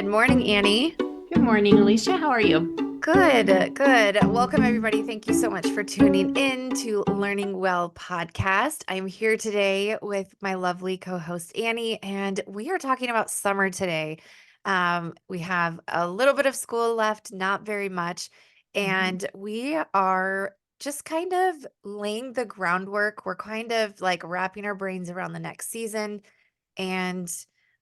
Good morning, Annie. Good morning, Alicia. How are you? Good, good. Welcome, everybody. Thank you so much for tuning in to Learning Well podcast. I'm here today with my lovely co-host Annie, and we are talking about summer today. We have a little bit of school left, not very much, Mhm. and we are just kind of laying the groundwork. We're kind of like wrapping our brains around the next season. And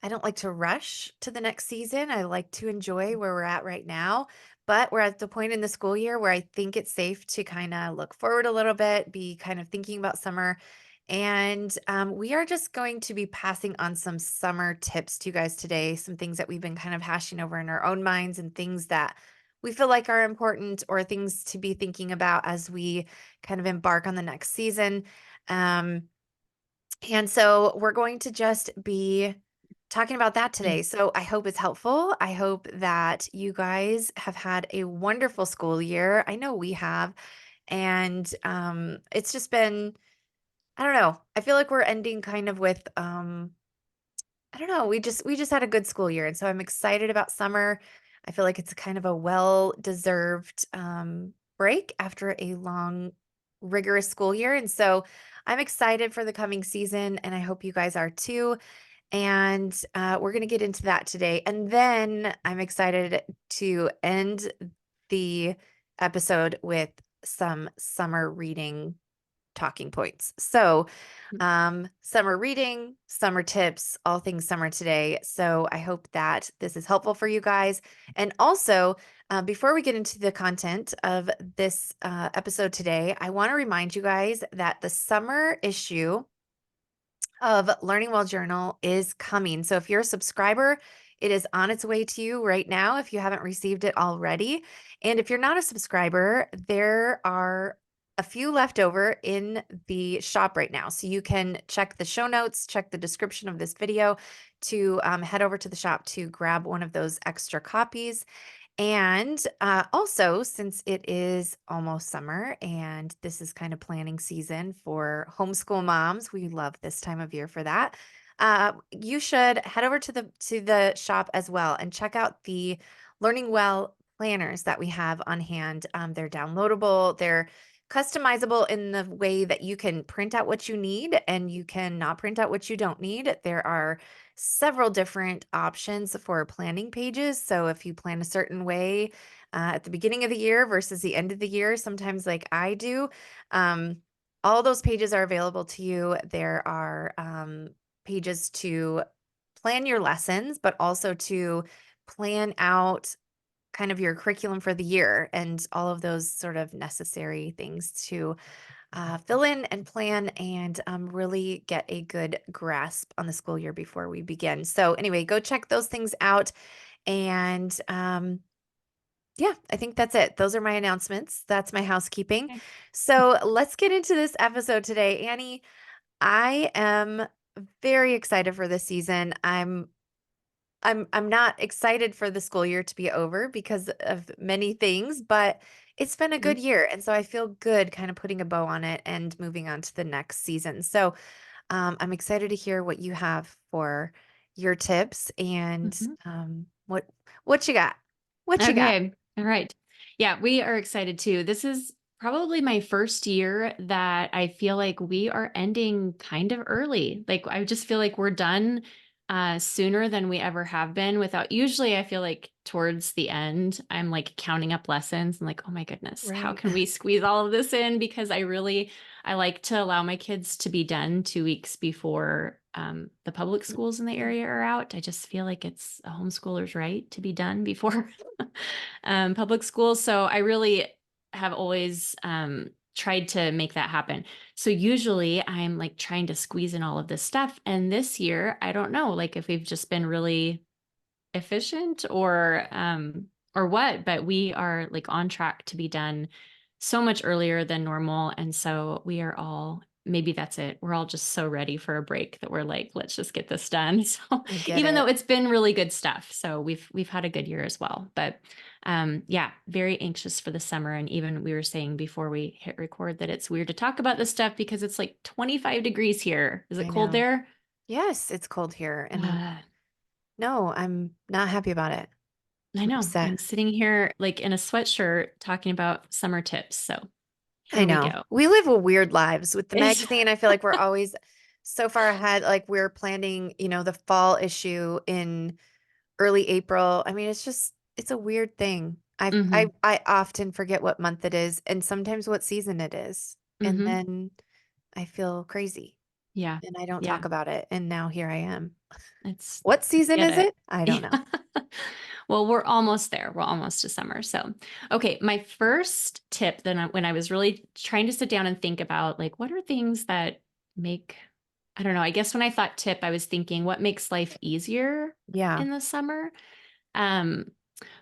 I don't like to rush to the next season. I like to enjoy where we're at right now. But we're at the point in the school year where I think it's safe to kind of look forward a little bit, be kind of thinking about summer. And we are just going to be passing on some summer tips to you guys today, some things that we've been kind of hashing over in our own minds and things that we feel like are important or things to be thinking about as we kind of embark on the next season. Um, and so we're going to just be talking about that today. So I hope it's helpful. I hope that you guys have had a wonderful school year. I know we have. And it's just been, I don't know. I feel like we're ending kind of with I don't know. We just had a good school year, and so I'm excited about summer. I feel like it's kind of a well-deserved break after a long, rigorous school year, and so I'm excited for the coming season, and I hope you guys are too. And we're going to get into that today, and then I'm excited to end the episode with some summer reading talking points. So summer reading, summer tips, all things summer today. So I hope that this is helpful for you guys. And also, before we get into the content of this episode today, I want to remind you guys that the summer issue of Learning Well Journal is coming. So if you're a subscriber, it is on its way to you right now if you haven't received it already. And if you're not a subscriber, there are a few left over in the shop right now. So you can check the show notes, check the description of this video to head over to the shop to grab one of those extra copies. And also, since it is almost summer and this is kind of planning season for homeschool moms, we love this time of year for that. You should head over to the shop as well and check out the Learning Well planners that we have on hand. They're downloadable. They're customizable in the way that you can print out what you need and you can not print out what you don't need. There are several different options for planning pages. So if you plan a certain way at the beginning of the year versus the end of the year, sometimes like I do, um, all those pages are available to you. There are pages to plan your lessons, but also to plan out kind of your curriculum for the year and all of those sort of necessary things to fill in and plan and really get a good grasp on the school year before we begin. So, anyway, go check those things out. And yeah, I think that's it. Those are my announcements. That's my housekeeping. Okay. So, let's get into this episode today. Annie, I am very excited for this season. I'm not excited for the school year to be over because of many things, but it's been a Mhm. good year. And so I feel good kind of putting a bow on it and moving on to the next season. So I'm excited to hear what you have for your tips and Mhm. what you got. What you got? Okay. All right. Yeah, we are excited too. This is probably my first year that I feel like we are ending kind of early. Like I just feel like we're done sooner than we ever have been without usually I feel like towards the end I'm like counting up lessons and like, oh my goodness, how Right. can we squeeze all of this in? Because I like to allow my kids to be done 2 weeks before the public schools in the area are out. I just feel like it's a homeschooler's right to be done before public schools. So I really have always tried to make that happen. So usually I'm like trying to squeeze in all of this stuff. And this year, I don't know, like if we've just been really efficient or what, but we are like on track to be done so much earlier than normal. And so we are all maybe that's it. We're all just so ready for a break that we're like, let's just get this done. So I get even though it. it's been really good stuff. So we've had a good year as well. But yeah, very anxious for the summer. And even we were saying before we hit record that it's weird to talk about this stuff because it's like 25 degrees here. Is it I cold know. there? Yes, it's cold here and Uh, No, I'm not happy about it. I I'm know. upset. I'm sitting here like in a sweatshirt talking about summer tips. So I here we know. go. We live a weird lives with the It's magazine. I feel like we're always so far ahead. Like we're planning, the fall issue in early April. I mean, it's a weird thing. hmm I often forget what month it is and sometimes what season it is. And hmm then I feel crazy Yeah. and I don't Yeah. talk about it. And now here I am. It's What I season get is it. it? I don't know. Yeah. Well, we're almost there. We're almost to summer. So, okay, my first tip then when I was really trying to sit down and think about like what are things that make I don't know, I guess when I thought tip, I was thinking what makes life easier Yeah. in the summer. Um,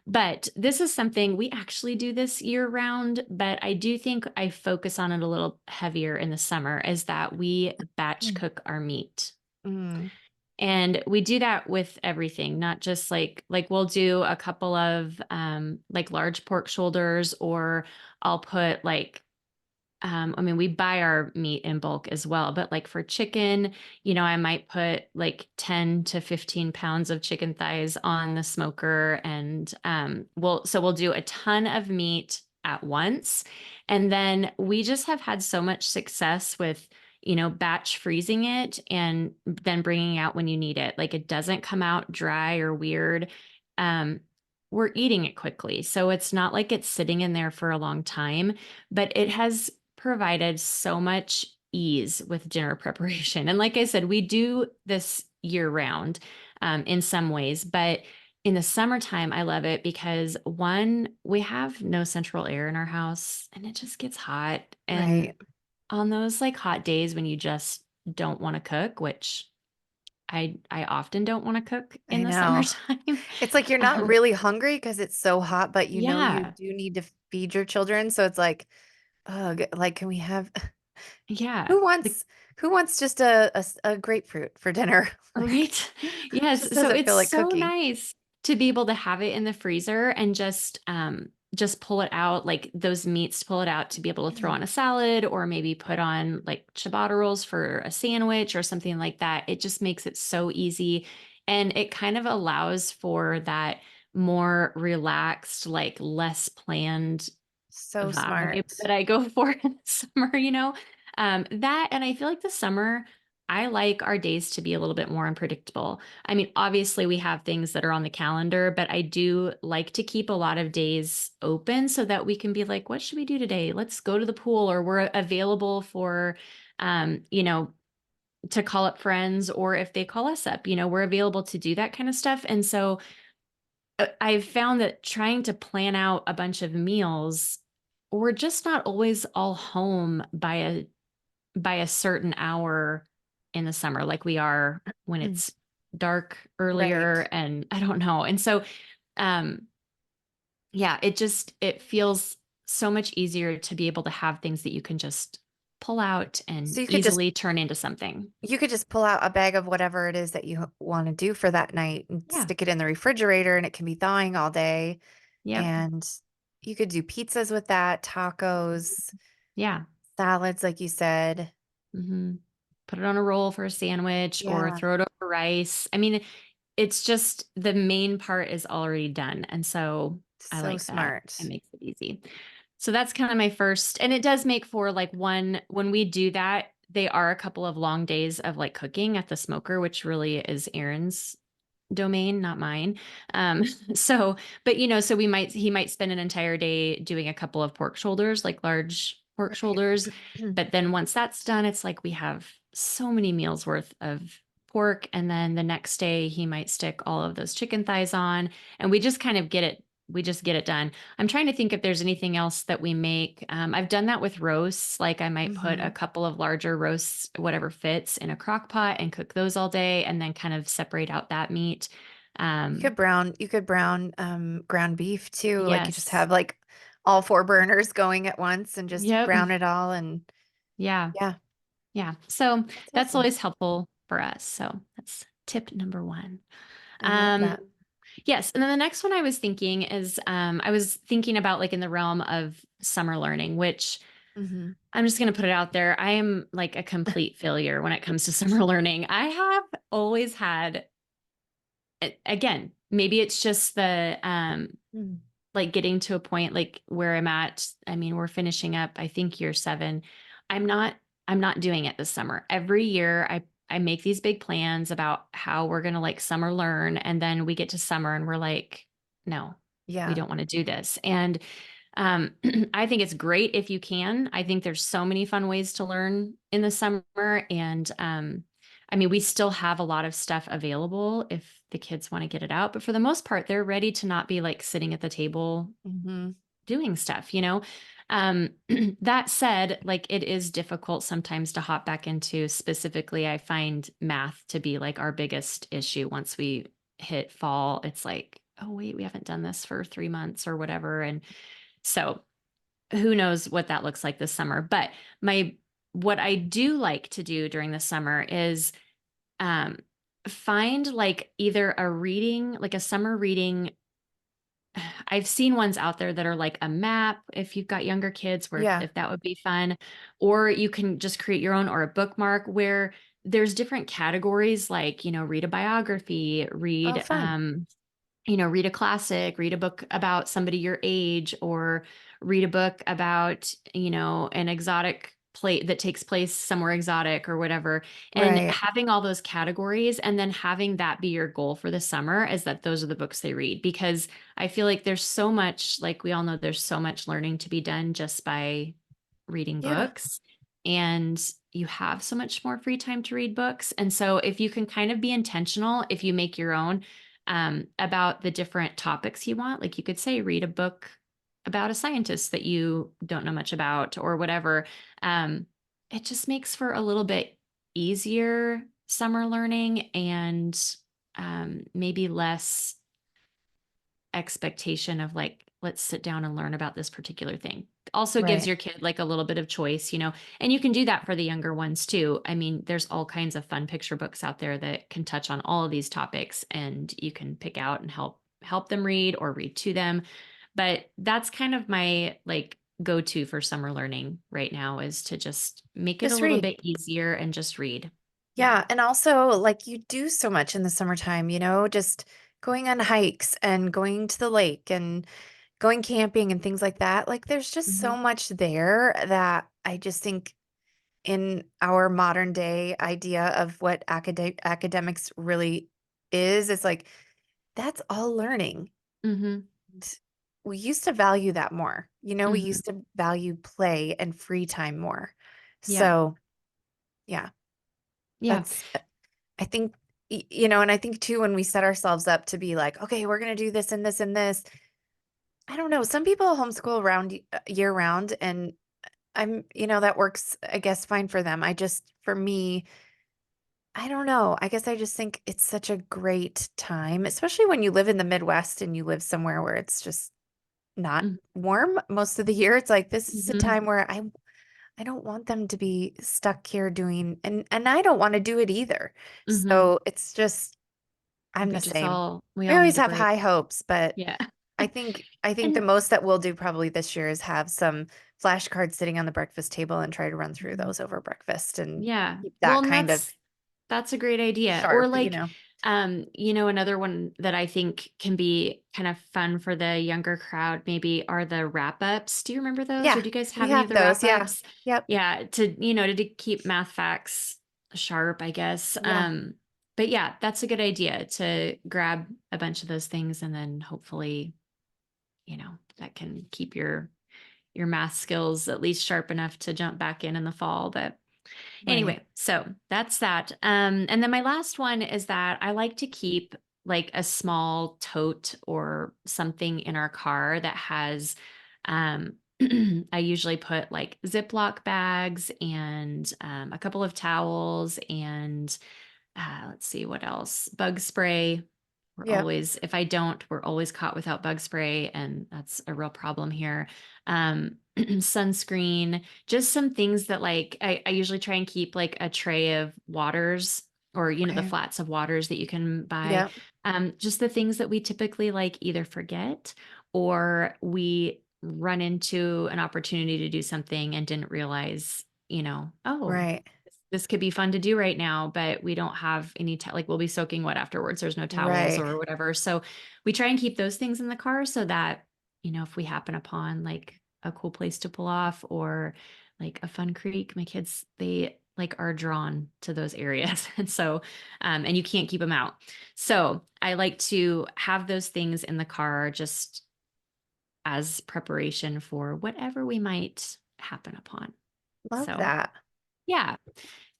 but this is something we actually do this year round, but I do think I focus on it a little heavier in the summer is that we batch Mm. cook our meat. Mm. And we do that with everything, not just like we'll do a couple of like large pork shoulders or I'll put like I mean, we buy our meat in bulk as well, but like for chicken, I might put like 10 to 15 pounds of chicken thighs on the smoker and we'll do a ton of meat at once. And then we just have had so much success with, batch freezing it and then bringing out when you need it. Like it doesn't come out dry or weird. Um, we're eating it quickly. So it's not like it's sitting in there for a long time, but it has provided so much ease with dinner preparation. And like I said, we do this year round in some ways, but in the summertime, I love it because one, we have no central air in our house and it just gets hot. And Right. on those like hot days when you just don't want to cook, which I often don't want to cook in I the know. summertime. It's like you're not um, really hungry because it's so hot, but you yeah, do need to feed your children. So it's like, ugh, like, can we have yeah. who wants who wants just a grapefruit for dinner? Like, Right. Yes. just So doesn't it's feel like so cooking. nice to be able to have it in the freezer and just pull it out, like those meats, to pull it out to be able to throw on a salad or maybe put on like ciabatta rolls for a sandwich or something like that. It just makes it so easy. And it kind of allows for that more relaxed, like less planned So vibe smart. that I go for in the summer, that and I feel like the summer I like our days to be a little bit more unpredictable. I mean, obviously we have things that are on the calendar, but I do like to keep a lot of days open so that we can be like, what should we do today? Let's go to the pool or we're available for um, you know, to call up friends or if they call us up, we're available to do that kind of stuff. And so I've found that trying to plan out a bunch of meals, we're just not always all home by a certain hour in the summer, like we are when it's dark earlier, Right. and I don't know. And so, um, yeah, it feels so much easier to be able to have things that you can just pull out So and easily you turn into something. could just pull out a bag of whatever it is that you want to do for that night and Yeah. stick it in the refrigerator and it can be thawing all day. Yep. And you could do pizzas with that, tacos, Yeah. salads, like you said. hmm Put it on a roll for a sandwich or Yeah. throw it over rice. I mean, it's just the main part is already done. And so I So like that. It smart. makes it easy. So that's kind of my first. And it does make for like one, when we do that, they are a couple of long days of like cooking at the smoker, which really is Aaron's domain, not mine. Um, so, but so he might spend an entire day doing a couple of pork shoulders, like large pork Right. shoulders. But then once that's done, it's like we have so many meals worth of pork. And then the next day he might stick all of those chicken thighs on and we just kind of we just get it done. I'm trying to think if there's anything else that we make. I've done that with roasts. Like I might put a Hmm. couple of larger roasts, whatever fits, in a crock pot and cook those all day and then kind of separate out that meat. Um, You could brown ground beef too. Like you just yes. have like all four burners going at once and just Yep. brown it all and Yeah. yeah, Yeah. So that's that's awesome. always helpful for us. So that's tip number one. I love that. Yes. And then the next one I was thinking is I was thinking about like in the realm of summer learning, which Hmm. I'm just going to put it out there. I am like a complete failure when it comes to summer learning. I have always had again, maybe it's just the, Mm. like, getting to a point, like, where I'm at. I mean, we're finishing up, I think, year 7. I'm not I'm not doing it this summer. Every year, I make these big plans about how we're gonna, like, summer learn, and then we get to summer and we're like, "No, we Yeah. don't wanna do this." And, I think it's great if you can. I think there's so many fun ways to learn in the summer, and, I mean, we still have a lot of stuff available if the kids wanna get it out, but for the most part, they're ready to not be, like, sitting at the table Mhm. doing stuff, you know? Um, that said, like, it is difficult sometimes to hop back into, specifically, I find math to be, like, our biggest issue once we hit fall. It's like, "Oh, wait, we haven't done this for 3 months," or whatever, and so who knows what that looks like this summer. But my what I do like to do during the summer is, um, find, like, either a reading, like a summer reading. I've seen ones out there that are like a map if you've got younger kids, where Yeah. if that would be fun, or you can just create your own, or a bookmark where there's different categories, like, read a biography, Oh, read, fun. read a classic, read a book about somebody your age, or read a book about, an exotic plate that takes place somewhere exotic or whatever. And Right. having all those categories and then having that be your goal for the summer is that those are the books they read. Because I feel like there's so much, like we all know, there's so much learning to be done just by reading Yeah. books. And you have so much more free time to read books. And so if you can kind of be intentional, if you make your own, about the different topics you want. Like, you could say, read a book about a scientist that you don't know much about, or whatever. Um, it just makes for a little bit easier summer learning, and maybe less expectation of, like, let's sit down and learn about this particular thing. Also gives Right. your kid, like, a little bit of choice, and you can do that for the younger ones too. I mean, there's all kinds of fun picture books out there that can touch on all of these topics, and you can pick out and help them read or read to them. But that's kind of my, like, go-to for summer learning right now, is to just make it a Just little read. bit easier and just read. Yeah. Yeah, and also, like, you do so much in the summertime, just going on hikes and going to the lake and going camping and things like that. Like, there's just so Mhm. much there that I just think in our modern day idea of what academics really is, it's like, that's all learning. Mhm. And we used to value that more. We Mhm. used to value play and free time more. Yeah. So, yeah, Yeah. that's I think, and I think too, when we set ourselves up to be like, okay, we're going to do this and this and this. I don't know. Some people homeschool year round, and that works, I guess, fine for them. For me, I don't know. I guess I just think it's such a great time, especially when you live in the Midwest and you live somewhere where it's just not Mhm. warm most of the year. It's like this is a Mhm. time where I don't want them to be stuck here doing, and I don't want to do it either. Mhm. So it's just I'm the same. We We all always need a have break. high hopes, but Yeah. I think the And most that we'll do probably this year is have some flashcards sitting on the breakfast table and try to run through Mhm. those over breakfast and Yeah. keep Well, that and kind of that's a great idea. Or, sharp. like, another one that I think can be kind of fun for the younger crowd maybe are the wrap-ups. Do you remember those, or Yeah, do you guys we have any of have the those. Yeah. wrap-ups? Yep. Yeah, to keep math facts sharp, I guess. Yeah. But yeah, that's a good idea, to grab a bunch of those things, and then hopefully, that can keep your math skills at least sharp enough to jump back in the fall. But Right. anyway, so that's that. And then my last one is that I like to keep, like, a small tote or something in our car that has, um, I usually put, like, Ziploc bags and, a couple of towels, and let's see what else. Bug spray. Yep. If I don't, we're always caught without bug spray, and that's a real problem here. Sunscreen, just some things that, like, I usually try and keep, like, a tray of waters, or, the Okay. flats of waters that you can buy. Yep. Just the things that we typically, like, either forget, or we run into an opportunity to do something and didn't realize, oh, Right. this could be fun to do right now, but we don't have any like we'll be soaking wet afterwards. There's no towels Right. or whatever. So we try and keep those things in the car so that, if we happen upon like a cool place to pull off or like a fun creek, my kids, they like are drawn to those areas. And so, and you can't keep them out. So I like to have those things in the car just as preparation for whatever we might happen upon. Love So, that. yeah,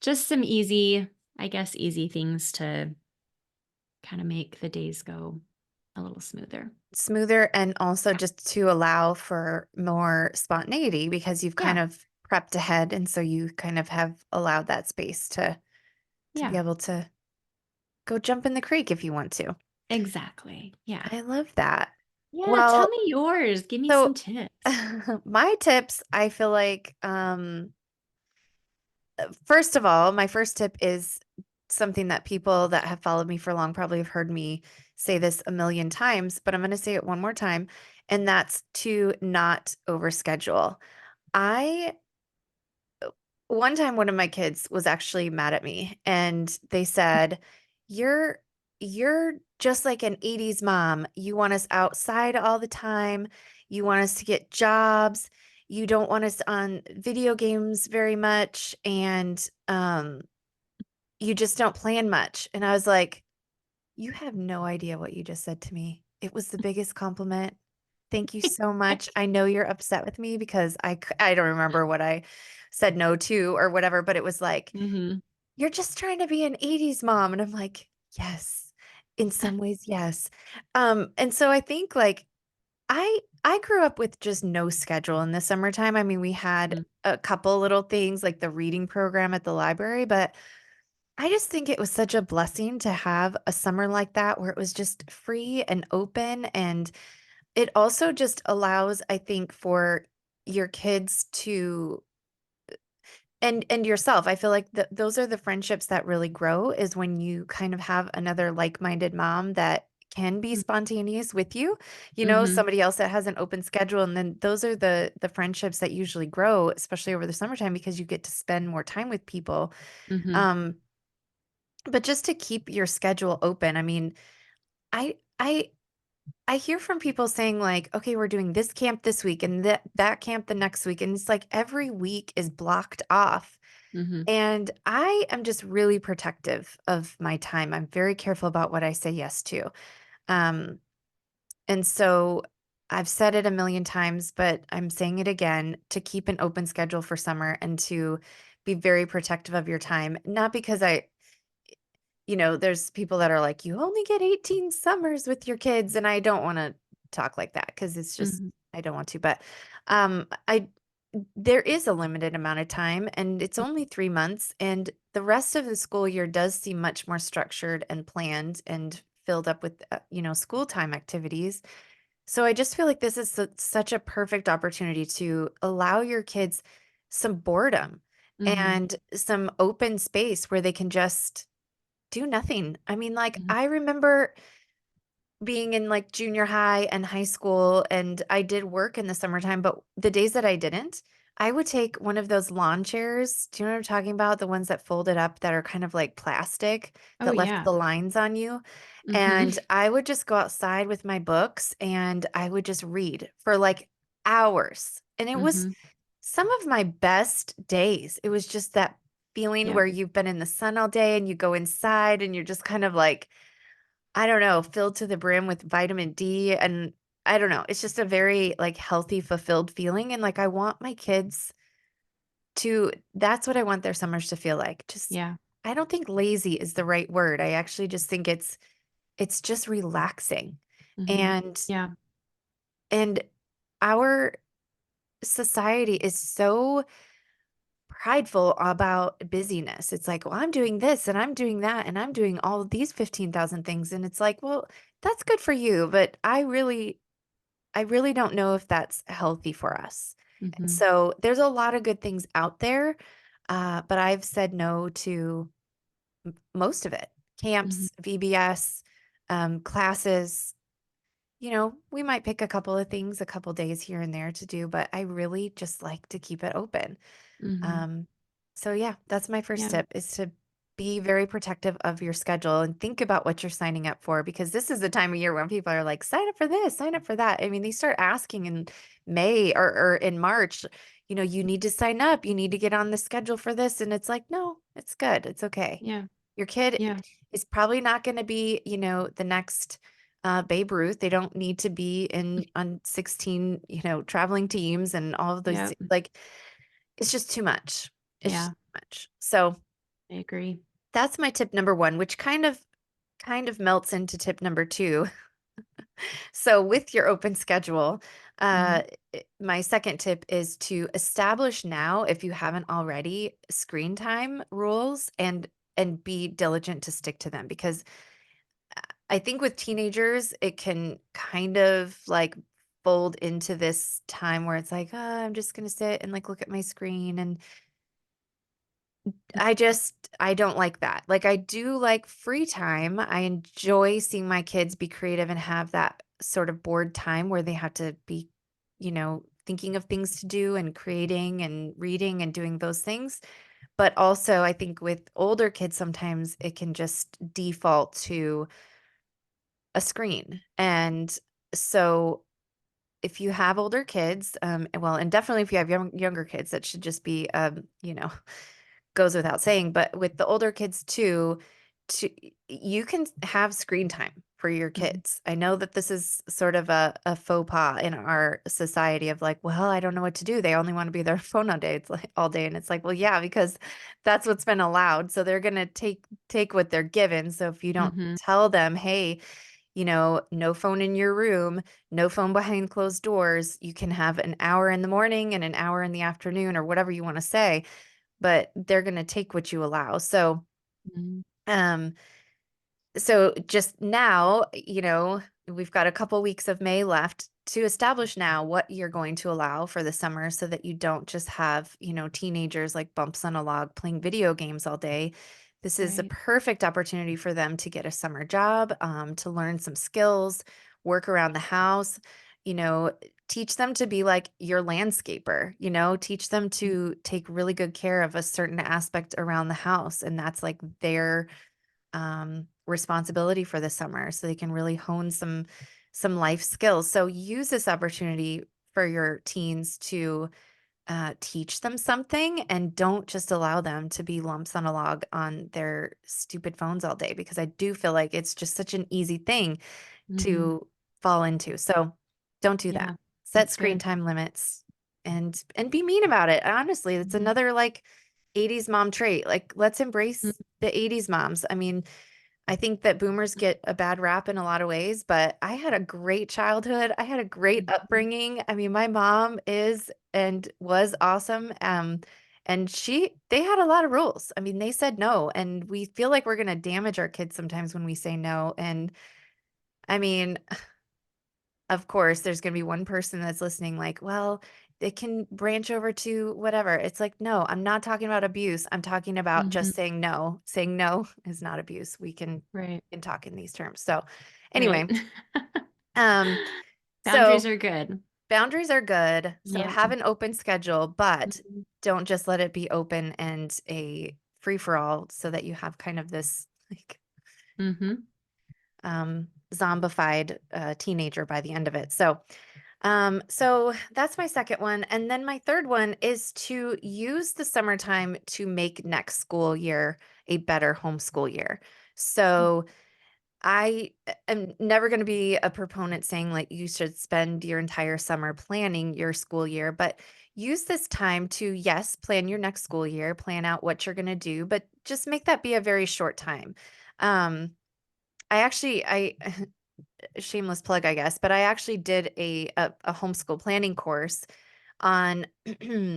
just some easy, I guess, easy things to kind of make the days go a little smoother. Smoother and also just to allow for more spontaneity because you've kind Yeah. of prepped ahead and so you kind of have allowed that space to be Yeah. able to go jump in the creek if you want to. Exactly. Yeah. I love that. Yeah. Tell Well, me yours. Give me some so tips. my tips, I feel like first of all, my first tip is something that people that have followed me for long probably have heard me say this a million times, but I'm going to say it one more time, and that's to not overschedule. I One time one of my kids was actually mad at me and they said, "You're you're just like an 80s mom. You want us outside all the time. You want us to get jobs. You don't want us on video games very much and you just don't plan much." And I was like, "You have no idea what you just said to me. It was the biggest compliment. Thank you so much. I know you're upset with me because I don't remember what I said no to or whatever, but it was like, Hmm. "You're just trying to be an 80s mom." And I'm like, "Yes. In some ways, yes." And so I think like I grew up with just no schedule in the summertime. I mean, we had a couple little things like the reading program at the library, but I just think it was such a blessing to have a summer like that where it was just free and open. And it also just allows, I think, for your kids to and yourself. I feel like those are the friendships that really grow is when you kind of have another like-minded mom that can be spontaneous with you, Hmm. somebody else that has an open schedule. And then those are the friendships that usually grow, especially over the summertime, because you get to spend more time with people. Hmm. Um, but just to keep your schedule open, I mean, I I I hear from people saying like, "Okay, we're doing this camp this week and that camp the next week." And it's like every week is blocked off. Hmm. And I am just really protective of my time. I'm very careful about what I say yes to. Um, and so I've said it a million times, but I'm saying it again to keep an open schedule for summer and to be very protective of your time. Not because there's people that are like, "You only get 18 summers with your kids," and I don't wanna talk like that because it's just Hmm. I don't want to, but, I there is a limited amount of time, and it's only 3 months, and the rest of the school year does seem much more structured and planned and filled up with, school time activities. So I just feel like this is such a perfect opportunity to allow your kids some boredom Hmm. and some open space where they can just do nothing. I mean, like, Hmm. I remember being in, like, junior high and high school, and I did work in the summertime, but the days that I didn't, I would take one of those lawn chairs. Do you know what I'm talking about? The ones that folded up that are kind of like plastic Oh, that left yeah. the lines on you, Hmm. and I would just go outside with my books, and I would just read for, like, hours, and it was Hmm. some of my best days. It was just that feeling Yep. where you've been in the sun all day and you go inside and you're just kind of like, I don't know, filled to the brim with vitamin D, and I don't know, it's just a very, like, healthy, fulfilled feeling, and, like, I want my kids to that's what I want their summers to feel like. Just Yeah. I don't think lazy is the right word. I actually just think it's just relaxing. Hmm. And Yeah. and our society is so prideful about busyness. It's like, "Well, I'm doing this and I'm doing that and I'm doing all of these 15,000 things." And it's like, "Well, that's good for you, but I really don't know if that's healthy for us." And Hmm. so there's a lot of good things out there, but I've said no to most of it. Hmm. Camps, VBS, classes. We might pick a couple of things, a couple days here and there to do, but I really just like to keep it open. Hmm. Um, So yeah, that's my first Yeah. tip is to be very protective of your schedule and think about what you're signing up for because this is the time of year when people are like, sign up for this, sign up for that. I mean, they start asking in May or in March, you need to sign up, you need to get on the schedule for this. And it's like, no, it's good. It's okay. Yeah. Your kid Yeah. is probably not going to be, the next Babe Ruth. They don't need to be in on 16, traveling teams and all of those. Yeah. Like, it's just too much. It's just Yeah. too much. So I agree. that's my tip number one, which kind of melts into tip number two. So with your open schedule, Mhm. uh, my second tip is to establish now, if you haven't already, screen time rules and be diligent to stick to them because I think with teenagers, it can kind of like fold into this time where it's like, oh, I'm just gonna sit and like look at my screen and I don't like that. Like, I do like free time. I enjoy seeing my kids be creative and have that sort of bored time where they have to be, thinking of things to do and creating and reading and doing those things. But also, I think with older kids, sometimes it can just default to a screen. And so, if you have older kids, well, and definitely if you have younger kids, that should just be, goes without saying, but with the older kids too, to you can have screen time for your Mhm. kids. I know that this is sort of a faux pas in our society of like, well, I don't know what to do. They only want to be their phone all day. It's like all day. And it's like, well, yeah, because that's what's been allowed. So they're gonna take what they're given. So if you don't Mhm. tell them, hey, no phone in your room, no phone behind closed doors, you can have an hour in the morning and an hour in the afternoon or whatever you want to say, but they're going to take what you allow. Mhm. Um, so just now, we've got a couple weeks of May left to establish now what you're going to allow for the summer so that you don't just have, teenagers like bumps on a log playing video games all day. This is a Right. perfect opportunity for them to get a summer job, to learn some skills, work around the house, you know, teach them to be like your landscaper, teach them Mm. to take really good care of a certain aspect around the house. And that's like their responsibility for the summer so they can really hone some life skills. So use this opportunity for your teens to teach them something and don't just allow them to be lumps on a log on their stupid phones all day because I do feel like it's just such an easy thing Mhm. to fall into. So don't do that. Yeah. Set That's screen good. time limits and be mean about it. Honestly, it's Mhm. another like 80s mom trait. Like let's embrace Mhm. the 80s moms. I mean, I think that boomers get a bad rap in a lot of ways, but I had a great childhood. I had a great Mhm. upbringing. I mean, my mom is and was awesome. And they had a lot of rules. I mean, they said no, and we feel like we're going to damage our kids sometimes when we say no. And I mean, of course, there's going to be one person that's listening, like, well, it can branch over to whatever. It's like, no, I'm not talking about abuse. I'm talking about just Mhm. saying no. Saying no is not abuse. We Right. can talk in these terms. So, Right. anyway, um, Boundaries so are good. boundaries are good. So Yeah. have an open schedule, but Mhm. don't just let it be open and a free for all so that you have kind of this like Mhm. zombified teenager by the end of it. So that's my second one. And then my third one is to use the summertime to make next school year a better homeschool year. So I am never going to be a proponent saying like you should spend your entire summer planning your school year, but use this time to, yes, plan your next school year, plan out what you're going to do, but just make that be a very short time. Um, I shameless plug, I guess, but I actually did a homeschool planning course on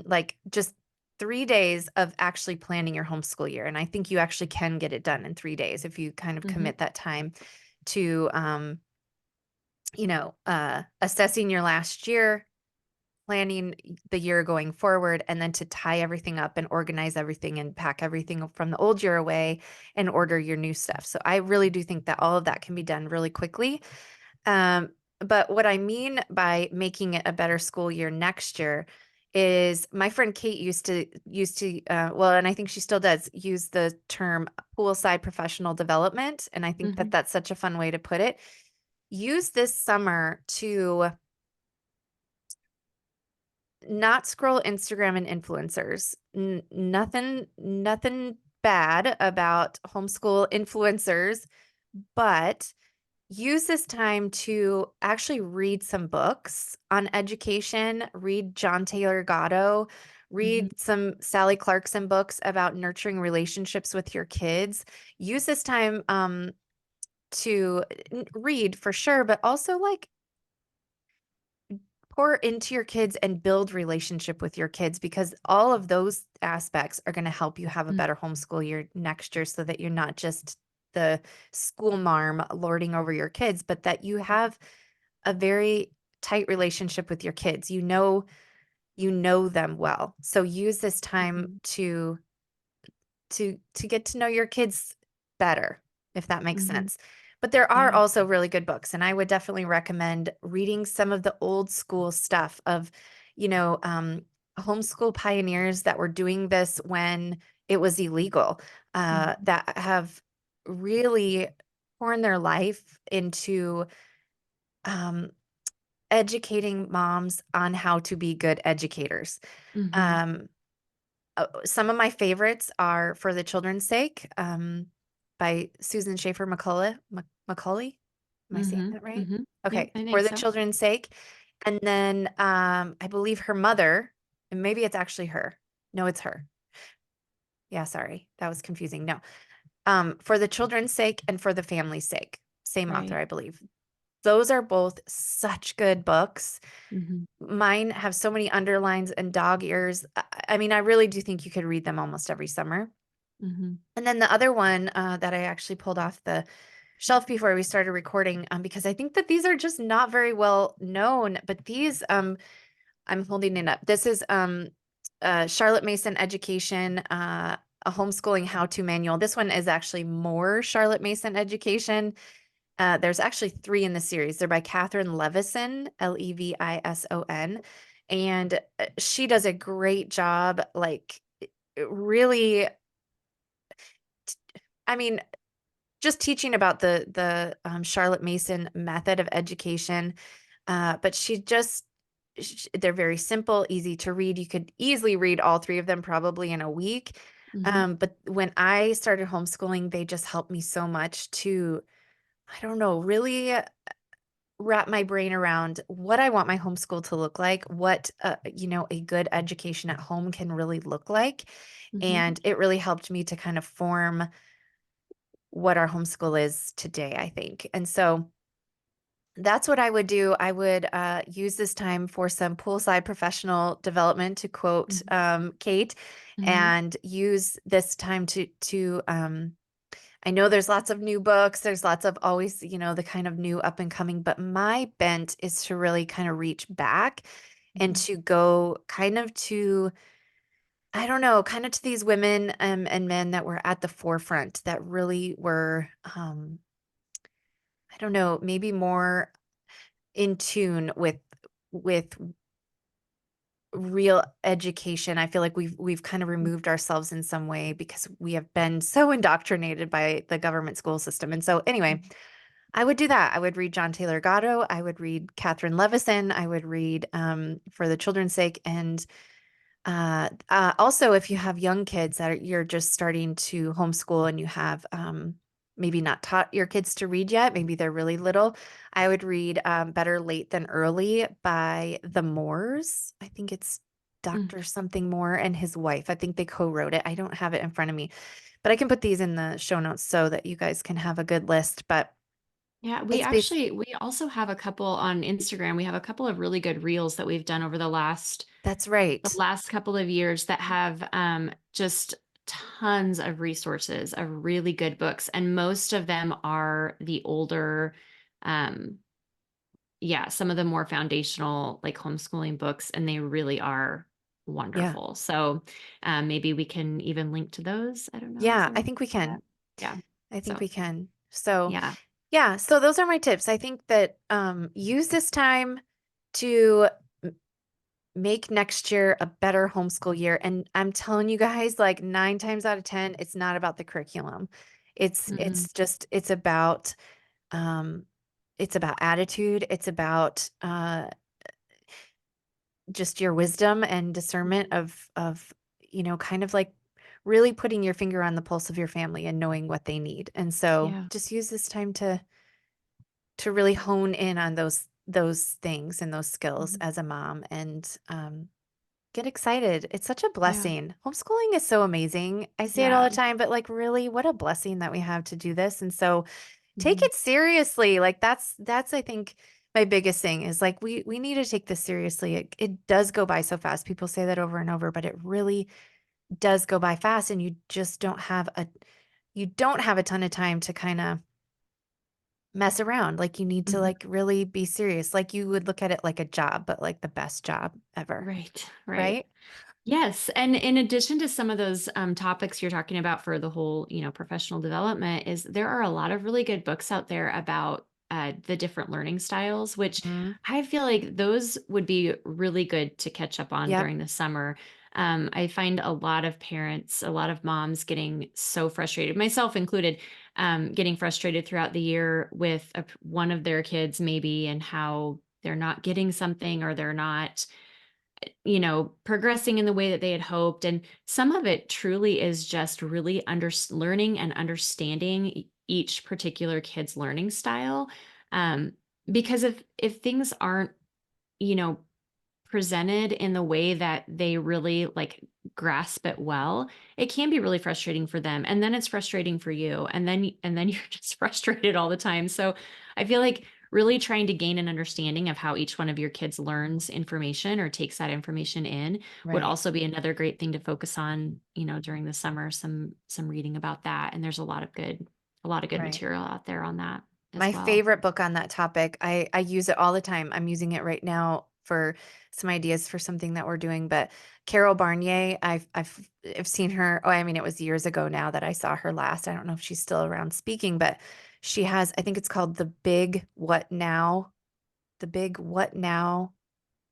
like just 3 days of actually planning your homeschool year. And I think you actually can get it done in 3 days if you kind of Mhm. commit that time to assessing your last year, planning the year going forward, and then to tie everything up and organize everything and pack everything from the old year away and order your new stuff. So I really do think that all of that can be done really quickly. But what I mean by making it a better school year next year is my friend Kate used to well, and I think she still does use the term poolside professional development, and I think that Mhm, that's such a fun way to put it. Use this summer to not scroll Instagram and influencers. Nothing bad about homeschool influencers, but use this time to actually read some books on education, read John Taylor Gatto, mhm, read some Sally Clarkson books about nurturing relationships with your kids. Use this time to read for sure, but also like pour into your kids and build relationship with your kids because all of those aspects are going to help you have a mm, better homeschool year next year so that you're not just the school marm lording over your kids, but that you have a very tight relationship with your kids. You know them well. So use this time mhm, to get to know your kids better, if that makes mhm. sense. But there are Yeah. also really good books, and I would definitely recommend reading some of the old school stuff of, you know, homeschool pioneers that were doing this when it was illegal, Mhm, that have really poured their life into um, educating moms on how to be good educators. mhm. Um, some of my favorites are For the Children's Sake, by Susan Schaefer McCauley. Am I saying Mhm, that right? mhm. Yep, Okay, I For think the so. Children's Sake. And then I believe her mother, and maybe it's actually her. No, it's her. Yeah, sorry. That was confusing. No. For the Children's Sake and For the Family's Sake. Same author, Right. I believe. Those are both such good books. Mhm, Mine have so many underlines and dog ears. I mean, I really do think you could read them almost every summer. mhm, And then the other one that I actually pulled off the shelf before we started recording, because I think that these are just not very well known, but these, I'm holding it up. This is Charlotte Mason Education, a homeschooling how-to manual. This one is actually more Charlotte Mason Education. There's actually three in the series. They're by Catherine Levison, Levison. And she does a great job, like really, I mean, just teaching about the Charlotte Mason method of education. But they're very simple, easy to read. You could easily read all three of them probably in a week. mhm, But when I started homeschooling, they just helped me so much to, I don't know, really wrap my brain around what I want my homeschool to look like, what a good education at home can really look like. mhm, And it really helped me to kind of form what our homeschool is today, I think. And so that's what I would do. I would use this time for some poolside professional development, to quote mhm, Kate, mhm, and use this time to I know there's lots of new books. There's lots of always, the kind of new up and coming, but my bent is to really kind of reach back and mhm, to go kind of to, I don't know, kind of to these women and men that were at the forefront that really were, I don't know, maybe more in tune with real education. I feel like we've kind of mhm, removed ourselves in some way because we have been so indoctrinated by the government school system. And so anyway, mhm, I would do that. I would read John Taylor Gatto. I would read Catherine Levison. I would read For the Children's Sake. And also, if you have young kids you're just starting to homeschool and you have maybe not taught your kids to read yet, maybe they're really little, I would read Better Late Than Early by the Moores. I think it's mhm. Dr. something Moore and his wife. I think they co-wrote it. I don't have it in front of me, but I can put these in the show notes so that you guys can have a good list. But Yeah, it's based, we also have a couple on Instagram. We have a couple of really good reels that we've done over that's the right. last couple of years that have just tons of resources of really good books, and most of them are the older, um, yeah, some of the more foundational like homeschooling books, and they really are Yeah. wonderful. So maybe we can even link to those. I don't know. Is Yeah, there a I way think we to do that? can. Yeah. I think So we can. So, yeah. yeah, so those are my tips. I think that use this time to make next year a better homeschool year. And I'm telling you guys, like 9 times out of 10, it's not about the curriculum. It's Mhm. it's just um it's about attitude. It's about just your wisdom and discernment Mhm. of kind of like really putting your finger on the pulse of your family and knowing what they need. And so Yeah. just use this time to really hone in on those things and those skills Mhm. as a mom and get excited. It's such a Yeah. blessing. Homeschooling is so amazing. I say it all Yeah. the time, but like really what a blessing that we have to do this. And so take Mhm. it seriously. Like that's I think my biggest thing is like we need to take this seriously. It does go by so fast. People say that over and over, but it really does go by fast and you don't have a ton of time to kind of mess around. Like you need to Mhm. like really be serious. Like you would look at it like a job, but like the best job ever, Right. Right. right? Yes, and in addition to some of those topics you're talking about for the whole, professional development, is there are a lot of really good books out there about the different learning styles, which Mhm. I feel like those would be really good to catch up on Yep. during the summer. I find a lot of parents, a lot of moms getting so frustrated, myself included, getting frustrated throughout the year with one of their kids maybe and how they're not getting something or they're not progressing in the way that they had hoped. And some of it truly is just really learning and understanding each particular kid's learning style. Um, because if things aren't, you know, presented in the way that they really like grasp it well, it can be really frustrating for them. And then it's frustrating for you. And then you're just frustrated all the time. So I feel like really trying to gain an understanding of how each one of your kids learns information or takes that information in would Right. also be another great thing to focus on, during the summer, some reading about that. And there's a lot of good Right. material out there on that as My well. favorite book on that topic, I use it all the time. I'm using it right now for some ideas for something that we're doing, but Carol Barnier, I've seen her. Oh, I mean, it was years ago now that I saw her last. I don't know if she's still around speaking, but she has, I think it's called The Big What Now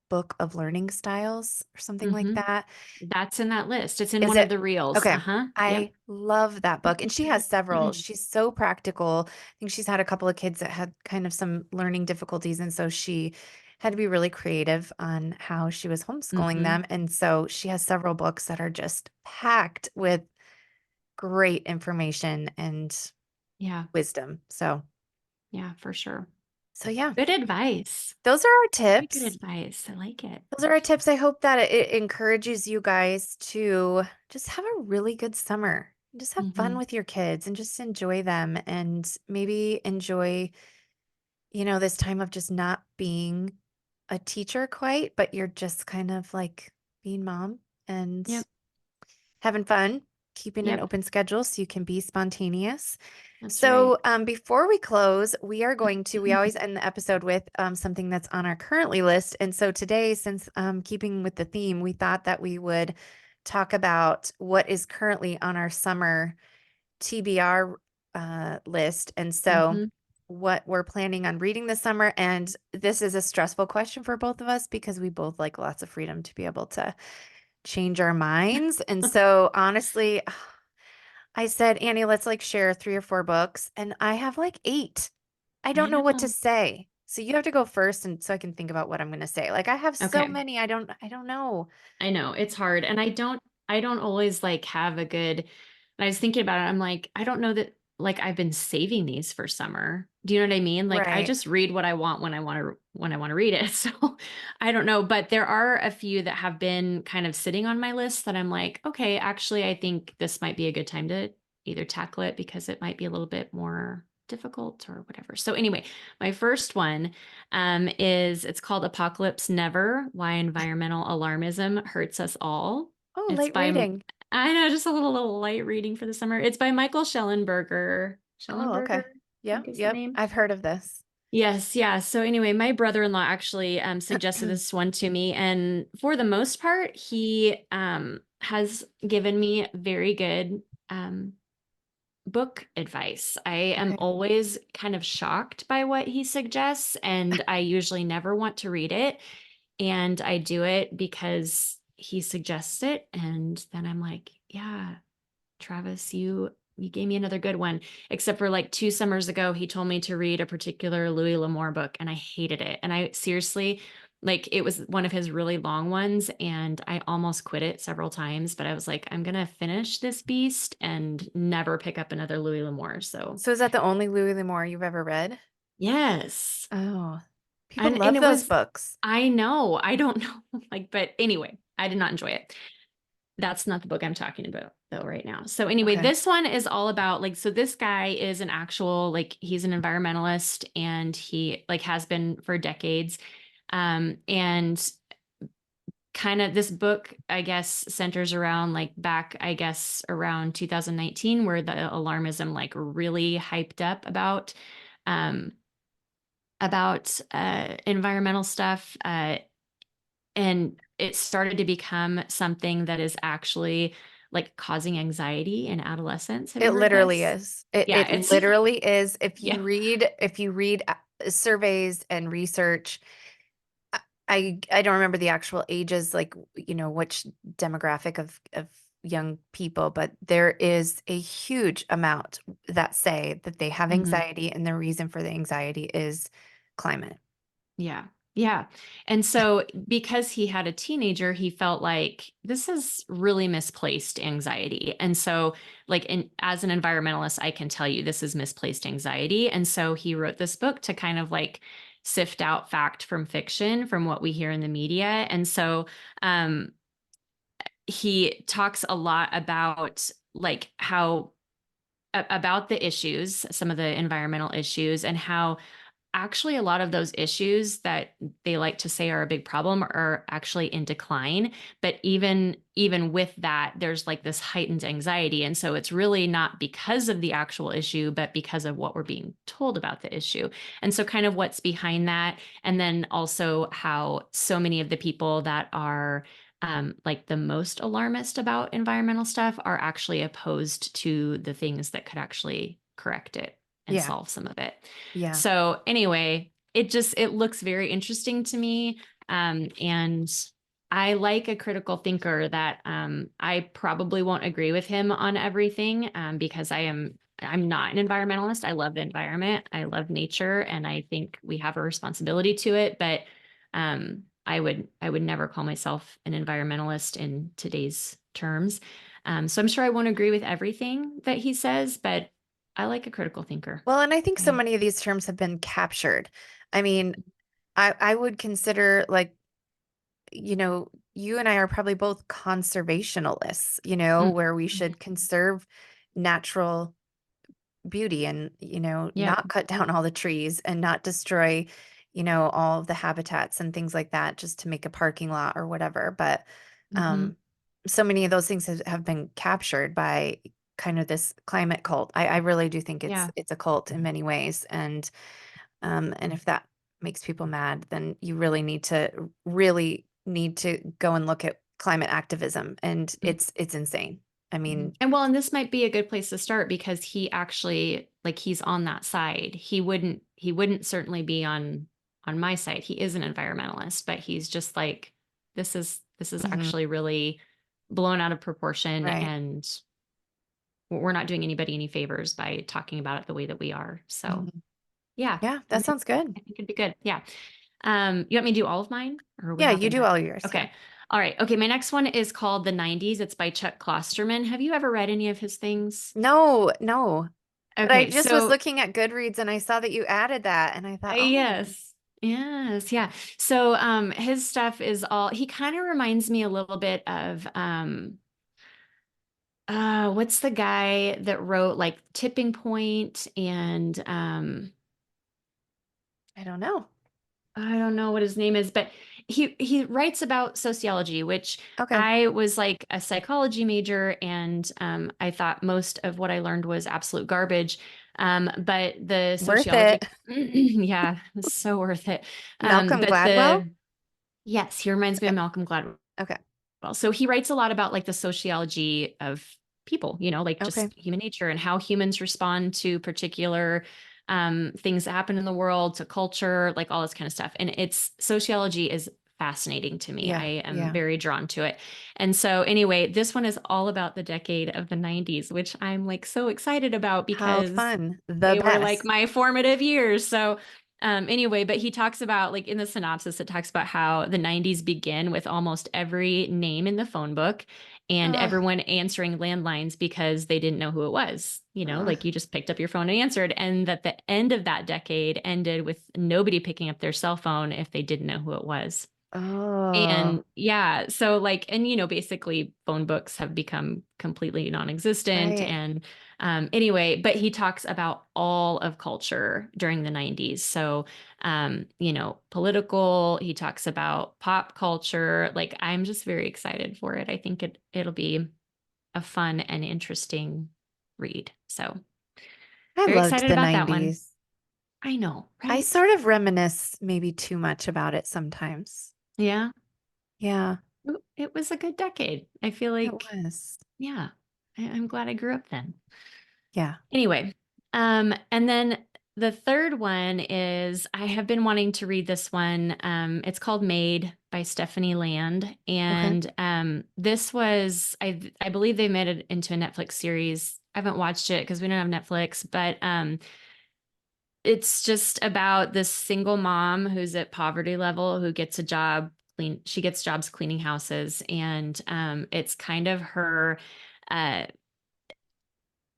Book of Learning Styles or something like Hmm. that. That's in that list. It's in Is one of it? the reels. Okay. Uh-huh. Yep. I love that book. And she has several. She's so practical. I think she's had a couple of kids that had kind of some learning difficulties. And so she had to be really creative on how she was homeschooling Mhm. them. And so she has several books that are just packed with great information and Yeah. wisdom. Yeah, for sure. So yeah, Good advice. those are our Very good tips. advice. I like it. Those are our tips. I hope that it encourages you guys to just have a really good summer. Just have fun Mhm. with your kids and just enjoy them and maybe enjoy, this time of just not being a teacher quite, but you're just kind of like being mom and Yep. having fun, keeping an Yep. open schedule so you can be spontaneous. That's right. So, before we close, we always end the episode with something that's on our currently list. And so today, since keeping with the theme, we thought that we would talk about what is currently on our summer TBR list. And so, Mhm. what we're planning on reading this summer. And this is a stressful question for both of us because we both like lots of freedom to be able to change our minds. And so, honestly, I said, Annie, let's like share 3 or 4 books. And I have like 8. I I don't know what to know. say. So you have to go first and so I can think about what I'm going to say. Like I have so Okay. many, I don't know. I know, it's hard, and I don't always, like, have a good and I was thinking about it, I'm like, I don't know that like, I've been saving these for summer. Do you know what I mean? Like, I Right. just read what I want when I wanna read it, so, I don't know, but there are a few that have been kind of sitting on my list that I'm like, "Okay, actually, I think this might be a good time to either tackle it because it might be a little bit more difficult or whatever." So, anyway, my first one it's called Apocalypse Never: Why Environmental Alarmism Hurts Us All. Oh, It's light by reading. I know, just a little light reading for the summer. It's by Michael Schellenberger. Oh, Schellenberger, okay. I Yep. think is the Yep. name. I've heard of this. Yes, yeah. So anyway, my brother-in-law actually suggested this one to me, and for the most part, he has given me very good um book advice. I am Okay. always kind of shocked by what he suggests, and I usually never want to read it. and I do it because he suggests it. And then I'm like, yeah, Travis, you gave me another good one. Except for like 2 summers ago, he told me to read a particular Louis L'Amour book, and I hated it. And I seriously, like, it was one of his really long ones, and I almost quit it several times. But I was like, I'm gonna finish this beast and never pick up another Louis L'Amour. So So is that the only Louis L'Amour you've ever read? yes, Oh, people and love it those was. books. I know. I don't know. Like, but anyway, I did not enjoy it. That's not the book I'm talking about though right now. So anyway, Okay. this one is all about like, so this guy is an actual, like, he's an environmentalist, and he like has been for decades. And kind of this book, I guess, centers around like back, I guess, around 2019, where the alarmism like really hyped up um about environmental stuff. And it started to become something that is actually like causing anxiety in adolescents. Have It you heard literally this? is. It Yeah, it it's literally is. yeah. If you read surveys and research, I don't remember the actual ages, like, which demographic of young people, but there is a huge amount that say that they have Mhm. anxiety, and the reason for the anxiety is climate. Yeah. Yeah. And so because he had a teenager, he felt like this is really misplaced anxiety. And so as an environmentalist, I can tell you this is misplaced anxiety. And so he wrote this book to kind of like sift out fact from fiction from what we hear in the media. And so um he talks a lot about like how about the issues, some of the environmental issues, and how actually a lot of those issues that they like to say are a big problem are actually in decline. But even with that, there's like this heightened anxiety, and so it's really not because of the actual issue but because of what we're being told about the issue. And so kind of what's behind that, and then also how so many of the people that are like the most alarmist about environmental stuff are actually opposed to the things that could actually correct it and Yeah. solve some of it. Yeah. So anyway, it looks very interesting to me. And I like a critical thinker that I probably won't agree with him on everything, because I'm not an environmentalist. I love the environment. I love nature, and I think we have a responsibility to it. But I would never call myself an environmentalist in today's terms. So I'm sure I won't agree with everything that he says, but I like a critical thinker. Well, and I think so Okay. many of these terms have been captured. I mean, I would consider, like, you and I are probably both conservationalists, Mm, where we mhm. should conserve natural beauty, and, Yep. not cut down all the trees and not destroy, all of the habitats and things like that just to make a parking lot or whatever. But Mhm. um, so many of those things have been captured by kind of this climate cult. I really do think it's Yeah. it's a cult in many ways. And if that makes people mad, then you really need to go and look at climate activism, and Mhm. it's insane. I Mhm. mean, And this might be a good place to start because he actually like he's on that side. He wouldn't certainly be on my side. He is an environmentalist, but he's just like this is mhm, actually really blown out of proportion, right. and we're not doing anybody any favors by talking about it the way that we are. So, Mhm. yeah, Yeah, I that think sounds good. I think it'd be good. Yeah. You want me to do all of mine, or are we Yeah, you hopping do back? all yours. Yeah. Okay. All right. Okay. My next one is called The 90s. It's by Chuck Klosterman. Have you ever read any of his things? No, no. But I Okay. just was So, looking at Goodreads and I saw that you added that, and I thought, oh, yes. Yes. Yeah. So, his stuff is all, he kind of reminds me a little bit of, what's the guy that wrote like Tipping Point and, I don't know. I don't know what his name is, but he writes about sociology, which Okay. I was like a psychology major, and I thought most of what I learned was absolute garbage. But the Worth sociology, it. yeah, it was so worth it. Malcolm But Gladwell? yes, he reminds me of Okay. Malcolm Gladwell. Okay. So he writes a lot about like the sociology of people, like Okay. just human nature and how humans respond to particular things that happen in the world, to culture, like all this kind of stuff. And it's sociology is fascinating to me. I Yeah, am yeah. very drawn to it. And so anyway, this one is all about the decade of the 90s, which I'm like so excited about How because fun. The they were like best. my formative years. So anyway, but he talks about like in the synopsis, it talks about how the 90s begin with almost every name in the phone book and Oh, everyone answering landlines because they didn't know who it was. oh, Like you just picked up your phone and answered. And that the end of that decade ended with nobody picking up their cell phone if they didn't know who it was. oh, And yeah, so like, and basically phone books have become completely non-existent. right. And anyway, but he talks about all of culture during the 90s. So, political, he talks about pop culture. Like, I'm just very excited for it. I think it'll be a fun and interesting read. So I very loved excited the about that one. 90s. I know, I right? sort of reminisce maybe too much about it sometimes. Yeah. Yeah, It was a good decade. I feel it like, was. yeah, I'm glad I grew up then. Yeah. Anyway, and then the third one is I have been wanting to read this one. It's called Made by Stephanie Land. Okay. And this was, I believe they made it into a Netflix series. I haven't watched it because we don't have Netflix, but it's just about this single mom who's at poverty level who gets a job she gets jobs cleaning houses. And it's kind of her uh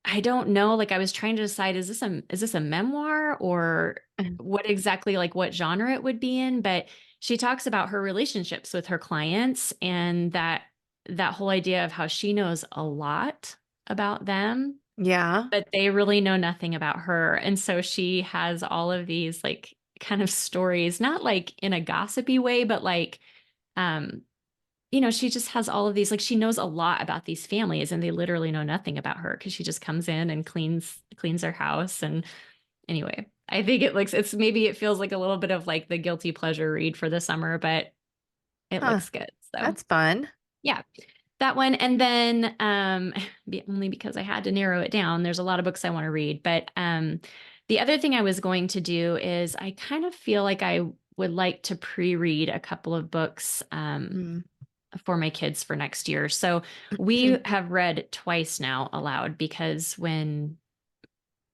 I don't know. Like I was trying to decide, is this a memoir or what exactly like what genre it would be in? But she talks about her relationships with her clients and that whole idea of how she knows a lot about them, Yeah. but they really know nothing about her. And so she has all of these like kind of stories, not like in a gossipy way, but like um she just has all of these, like she knows a lot about these families and they literally know nothing about her because she just comes in and cleans their house. And anyway, I think it feels like a little bit of like the guilty pleasure read for the summer, but it Huh. looks good. So That's fun. yeah, that one. And then only because I had to narrow it down, there's a lot of books I want to read. But the other thing I was going to do is I kind of feel like I would like to pre-read a couple of books Mm. for my kids for next year. So we have read twice now aloud because when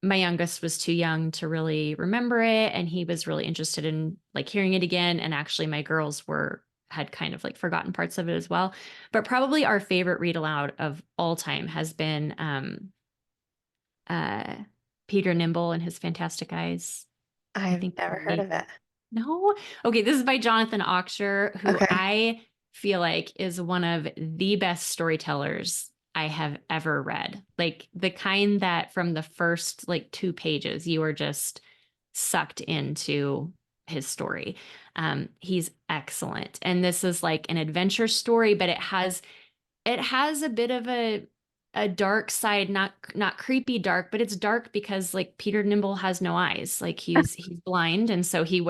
my youngest was too young to really remember it and he was really interested in like hearing it again, and actually my girls were had kind of like forgotten parts of it as well. But probably our favorite read aloud of all time has been uh Peter Nimble and His Fantastic Eyes. I I've think never heard maybe of it. no. Okay, this is by Jonathan Aucher, who Okay. I feel like is one of the best storytellers I have ever read. Like the kind that from the first like 2 pages, you are just sucked into his story. He's excellent. And this is like an adventure story, but it has a bit of a dark side, not creepy dark, but it's dark because like Peter Nimble has no eyes. Like he's blind, and so he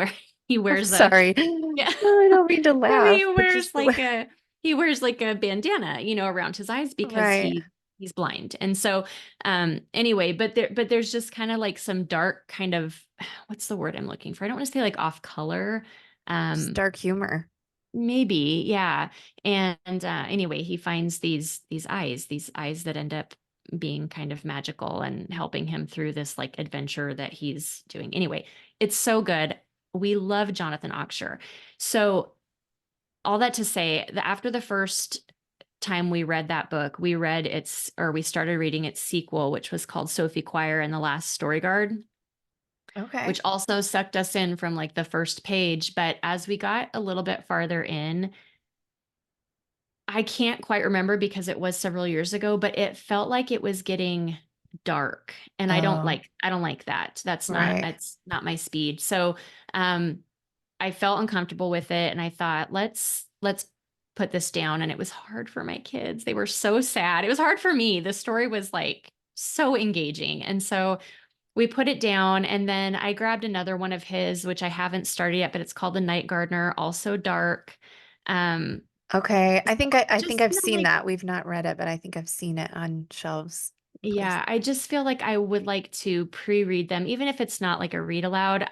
I'm wears a sorry. yeah. Oh, I don't mean to he laugh, but wears just the way. like a he wears like a bandana, around his eyes because Right. he's blind. And so anyway, but there's just kind of like some dark kind of what's the word I'm looking for? I don't want to say like off color. Just Um dark humor. Maybe, yeah. And anyway, he finds these eyes that end up being kind of magical and helping him through this like adventure that he's doing. Anyway, it's so good. We love Jonathan Aucher. So all that to say that after the first time we read that book, we started reading its sequel, which was called Sophie Choir and the Last Story Guard, which Okay. also sucked us in from like the first page. But as we got a little bit farther in, I can't quite remember because it was several years ago, but it felt like it was getting dark. And Oh, I don't like that. right. It's not my speed. So um I felt uncomfortable with it and I thought, let's put this down. And it was hard for my kids. They were so sad. It was hard for me. The story was like so engaging. And so we put it down and then I grabbed another one of his, which I haven't started yet, but it's called The Night Gardener, also dark. Um, Okay. I think I think just I've feel seen like that. We've not read it, but I think I've seen it on shelves in places. yeah, I just feel like I would like to pre-read them, even if it's not like a read aloud.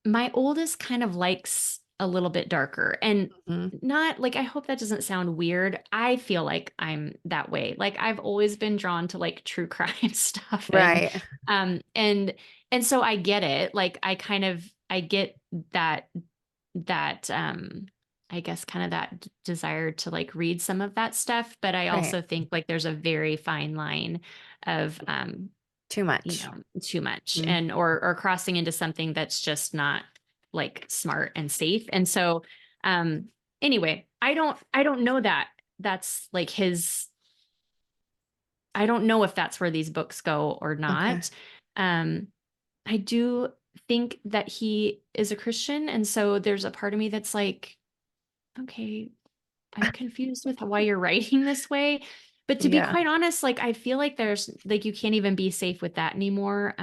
My oldest kind of likes a little bit darker, and Mhm. not like, I hope that doesn't sound weird. I feel like I'm that way. Like, I've always been drawn to, like, true crime stuff, Right. um, and and so I get it. Like, I get that that, I guess, kinda that desire to, like, read some of that stuff, but I Right. also think, like, there's a very fine line of, Too you much. know, too much, Mhm. and or crossing into something that's just not, like, smart and safe, and so, um, anyway, I don't know that that's, like, his I don't know if that's where these books go or Okay. not. Um, I do think that he is a Christian, and so there's a part of me that's like, "Okay, I'm confused with why you're writing this way." But to be Yeah. quite honest, like, I feel like there's like, you can't even be safe with that anymore.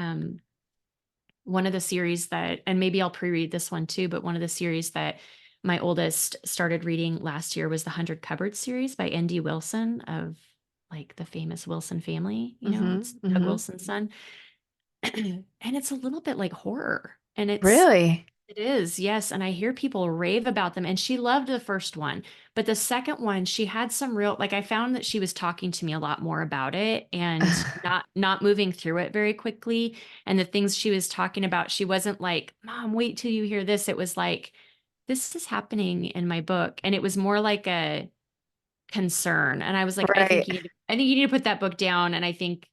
One of the series that, and maybe I'll pre-read this one too, but one of the series that my oldest started reading last year was the 100 Cupboards series by N.D. Wilson of, like, the famous Wilson family, it's Mhm. Doug Mhm. Wilson's son. And it's a little bit like horror, and Really? it is, yes, and I hear people rave about them, and she loved the first one, but the second one, she had some real, like, I found that she was talking to me a lot more about it and not moving through it very quickly, and the things she was talking about, she wasn't like, "Mom, wait till you hear this." It was like, "This is happening in my book," and it was more like a concern, and I was like, Right. I think you need to put that book down, and I think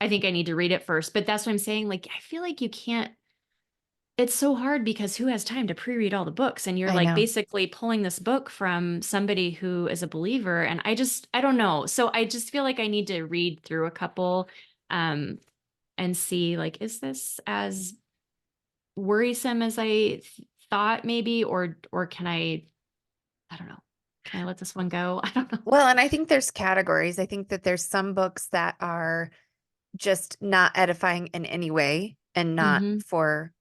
I need to read it first." But that's what I'm saying, like, I feel like you can't, it's so hard because who has time to pre-read all the books? And you're, I like, know. basically pulling this book from somebody who is a believer, and I don't know. So I just feel like I need to read through a couple, um, and see, like, is this as worrisome as thought maybe, or can I don't know. Can I let this one go? I don't know. Well, and I think there's categories. I think that there's some books that are just not edifying in any way and not Mhm. for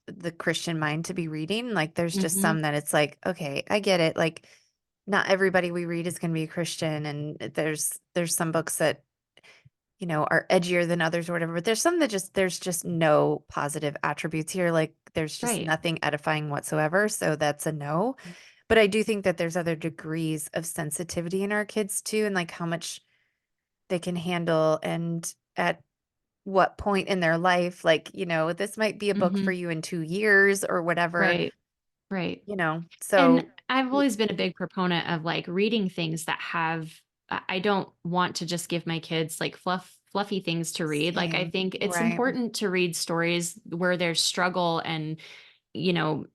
the Christian mind to be reading. Like there's just Mhm. some that it's like, okay, I get it. Like not everybody we read is going to be a Christian and there's some books that, are edgier than others or whatever, but there's some that just there's just no positive attributes here. Like there's just Right. nothing edifying whatsoever, so that's a no. But I do think that there's other degrees of sensitivity in our kids too and like how much they can handle and at what point in their life, like, this might be a book for Mhm. you in 2 years or whatever, Right. Right. And so I've y always been a big proponent of, like, reading things that have, I don't want to just give my kids, like, fluffy things to read. Like, I same, think it's right, important to read stories where there's struggle and, you know,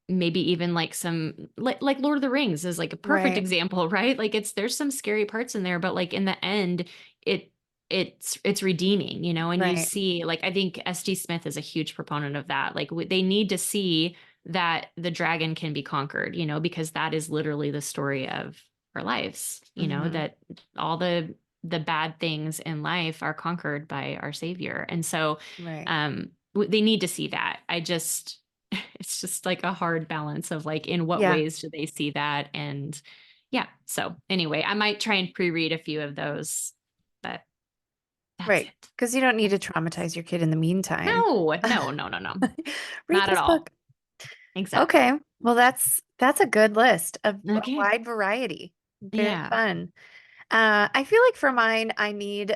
maybe even, like, some, like Lord of the Rings is, like, a perfect right, example, right? Like, there's some scary parts in there, but, like, in the end, it it's redeeming, and you right, see, like, I think S.D. Smith is a huge proponent of that. Like, they need to see that the dragon can be conquered, because that is literally the story of our lives, mhm, that all the bad things in life are conquered by our savior. And so, right, they need to see that. It's just like a hard balance of, like, in what yeah, ways do they see that? And yeah. So anyway, I might try and pre-read a few of those, but that's right. it. Because you don't need to That's traumatize your kid in the meantime. No, no, no, no, no. Read Not at this all. book. Okay, Exactly. well, that's a good list of a Okay. wide variety. Very Yeah. fun. I feel like for mine, I need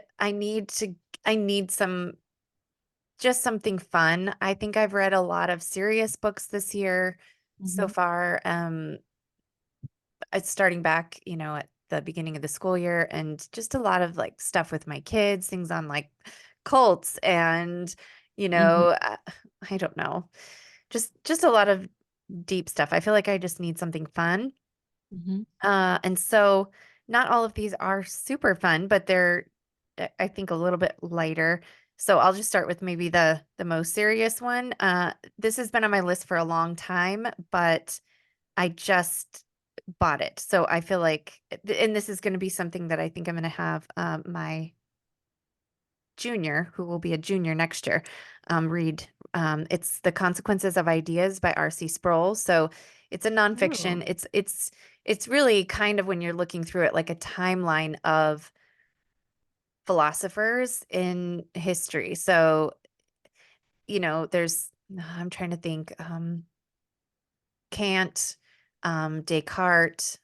just something fun. I think I've read a lot of serious books this year so Mhm. far. It's starting back, at the beginning of the school year and just a lot of like stuff with my kids, things on like cults and, you Mhm. know, uh, I don't know, just a lot of deep stuff. I feel like I just need something fun. Mhm. And so not all of these are super fun, but they're I think a little bit lighter. So I'll just start with maybe the most serious one. This has been on my list for a long time, but I just bought it. So I feel like and this is going to be something that I think I'm going to have my junior, who will be a junior next year, read. It's The Consequences of Ideas by R.C. Sproul. So it's a Ooh. nonfiction. It's really kind of when you're looking through it like a timeline of philosophers in history. So, there's I'm trying to think. Kant, Descartes,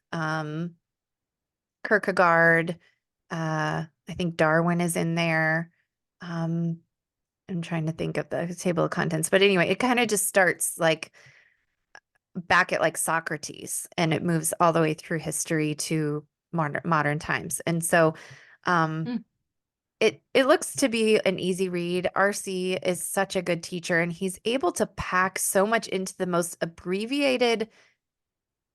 Kierkegaard. I think Darwin is in there. Um, I'm trying to think of the table of contents, but anyway, it kind of just starts like back at like Socrates, and it moves all the way through history to modern times. And so, um, Mm, it looks to be an easy read. RC is such a good teacher, and he's able to pack so much into the most abbreviated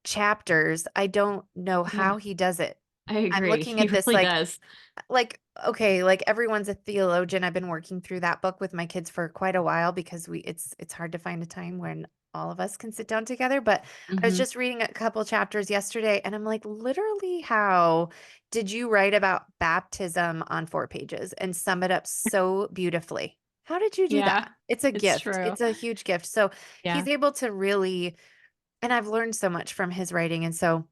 chapters. I don't know yeah, how he does it. I I'm agree. looking He at this really does. like okay, like everyone's a theologian. I've been working through that book with my kids for quite a while because we it's hard to find a time when all of us can sit down together, but I was Mhm. just reading a couple chapters yesterday and I'm like, literally, how did you write about baptism on 4 pages and sum it up so beautifully? How did you do that? Yeah, It's a it's gift. true. It's a huge gift. So Yeah. he's able to really, and I've learned so much from his writing. And so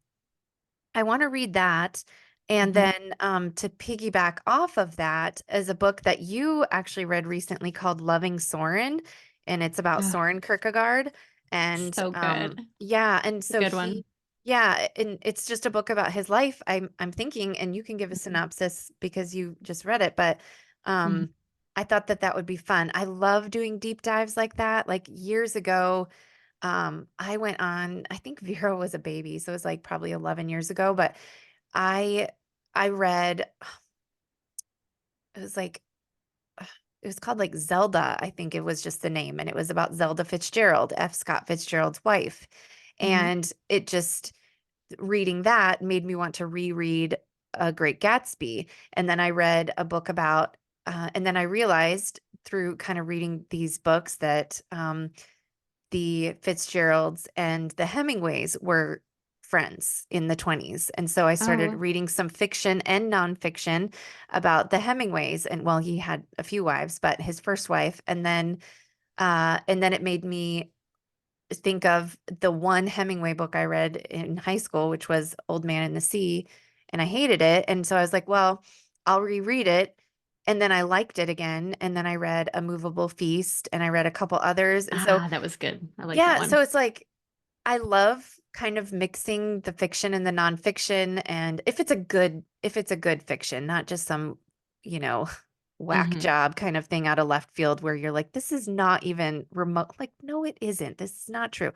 I want to read that. And Mhm. then to piggyback off of that is a book that you actually read recently called Loving Soren. And it's about Ugh, Soren Kierkegaard. And so good. yeah, and It's a so good one. yeah, and it's just a book about his life. I'm thinking, and you can give a Mhm. synopsis because you just read it, but Mhm. um, I thought that that would be fun. I love doing deep dives like that. Like years ago, I went on, I think Vera was a baby, so it was like probably 11 years ago, but I I read it was like it was called like Zelda, I think it was just the name, and it was about Zelda Fitzgerald, F. Scott Fitzgerald's wife. Mhm. And it just reading that made me want to reread A Great Gatsby. And then I read a book about and then I realized through kind of reading these books that the Fitzgeralds and the Hemingways were friends in the 20s. And so I started Oh. reading some fiction and nonfiction about the Hemingways. And well, he had a few wives, but his first wife. And then it made me think of the one Hemingway book I read in high school, which was Old Man in the Sea. And I hated it. And so I was like, well, I'll reread it. And then I liked it again. And then I read A Movable Feast and I read a couple others. And so, Ah, that was good. I like that yeah, so one. it's like I love kind of mixing the fiction and the nonfiction. And if it's a good fiction, not just some, you know, whack Mhm. job kind of thing out of left field where you're like, this is not even remote. Like, no, it isn't. This is not true.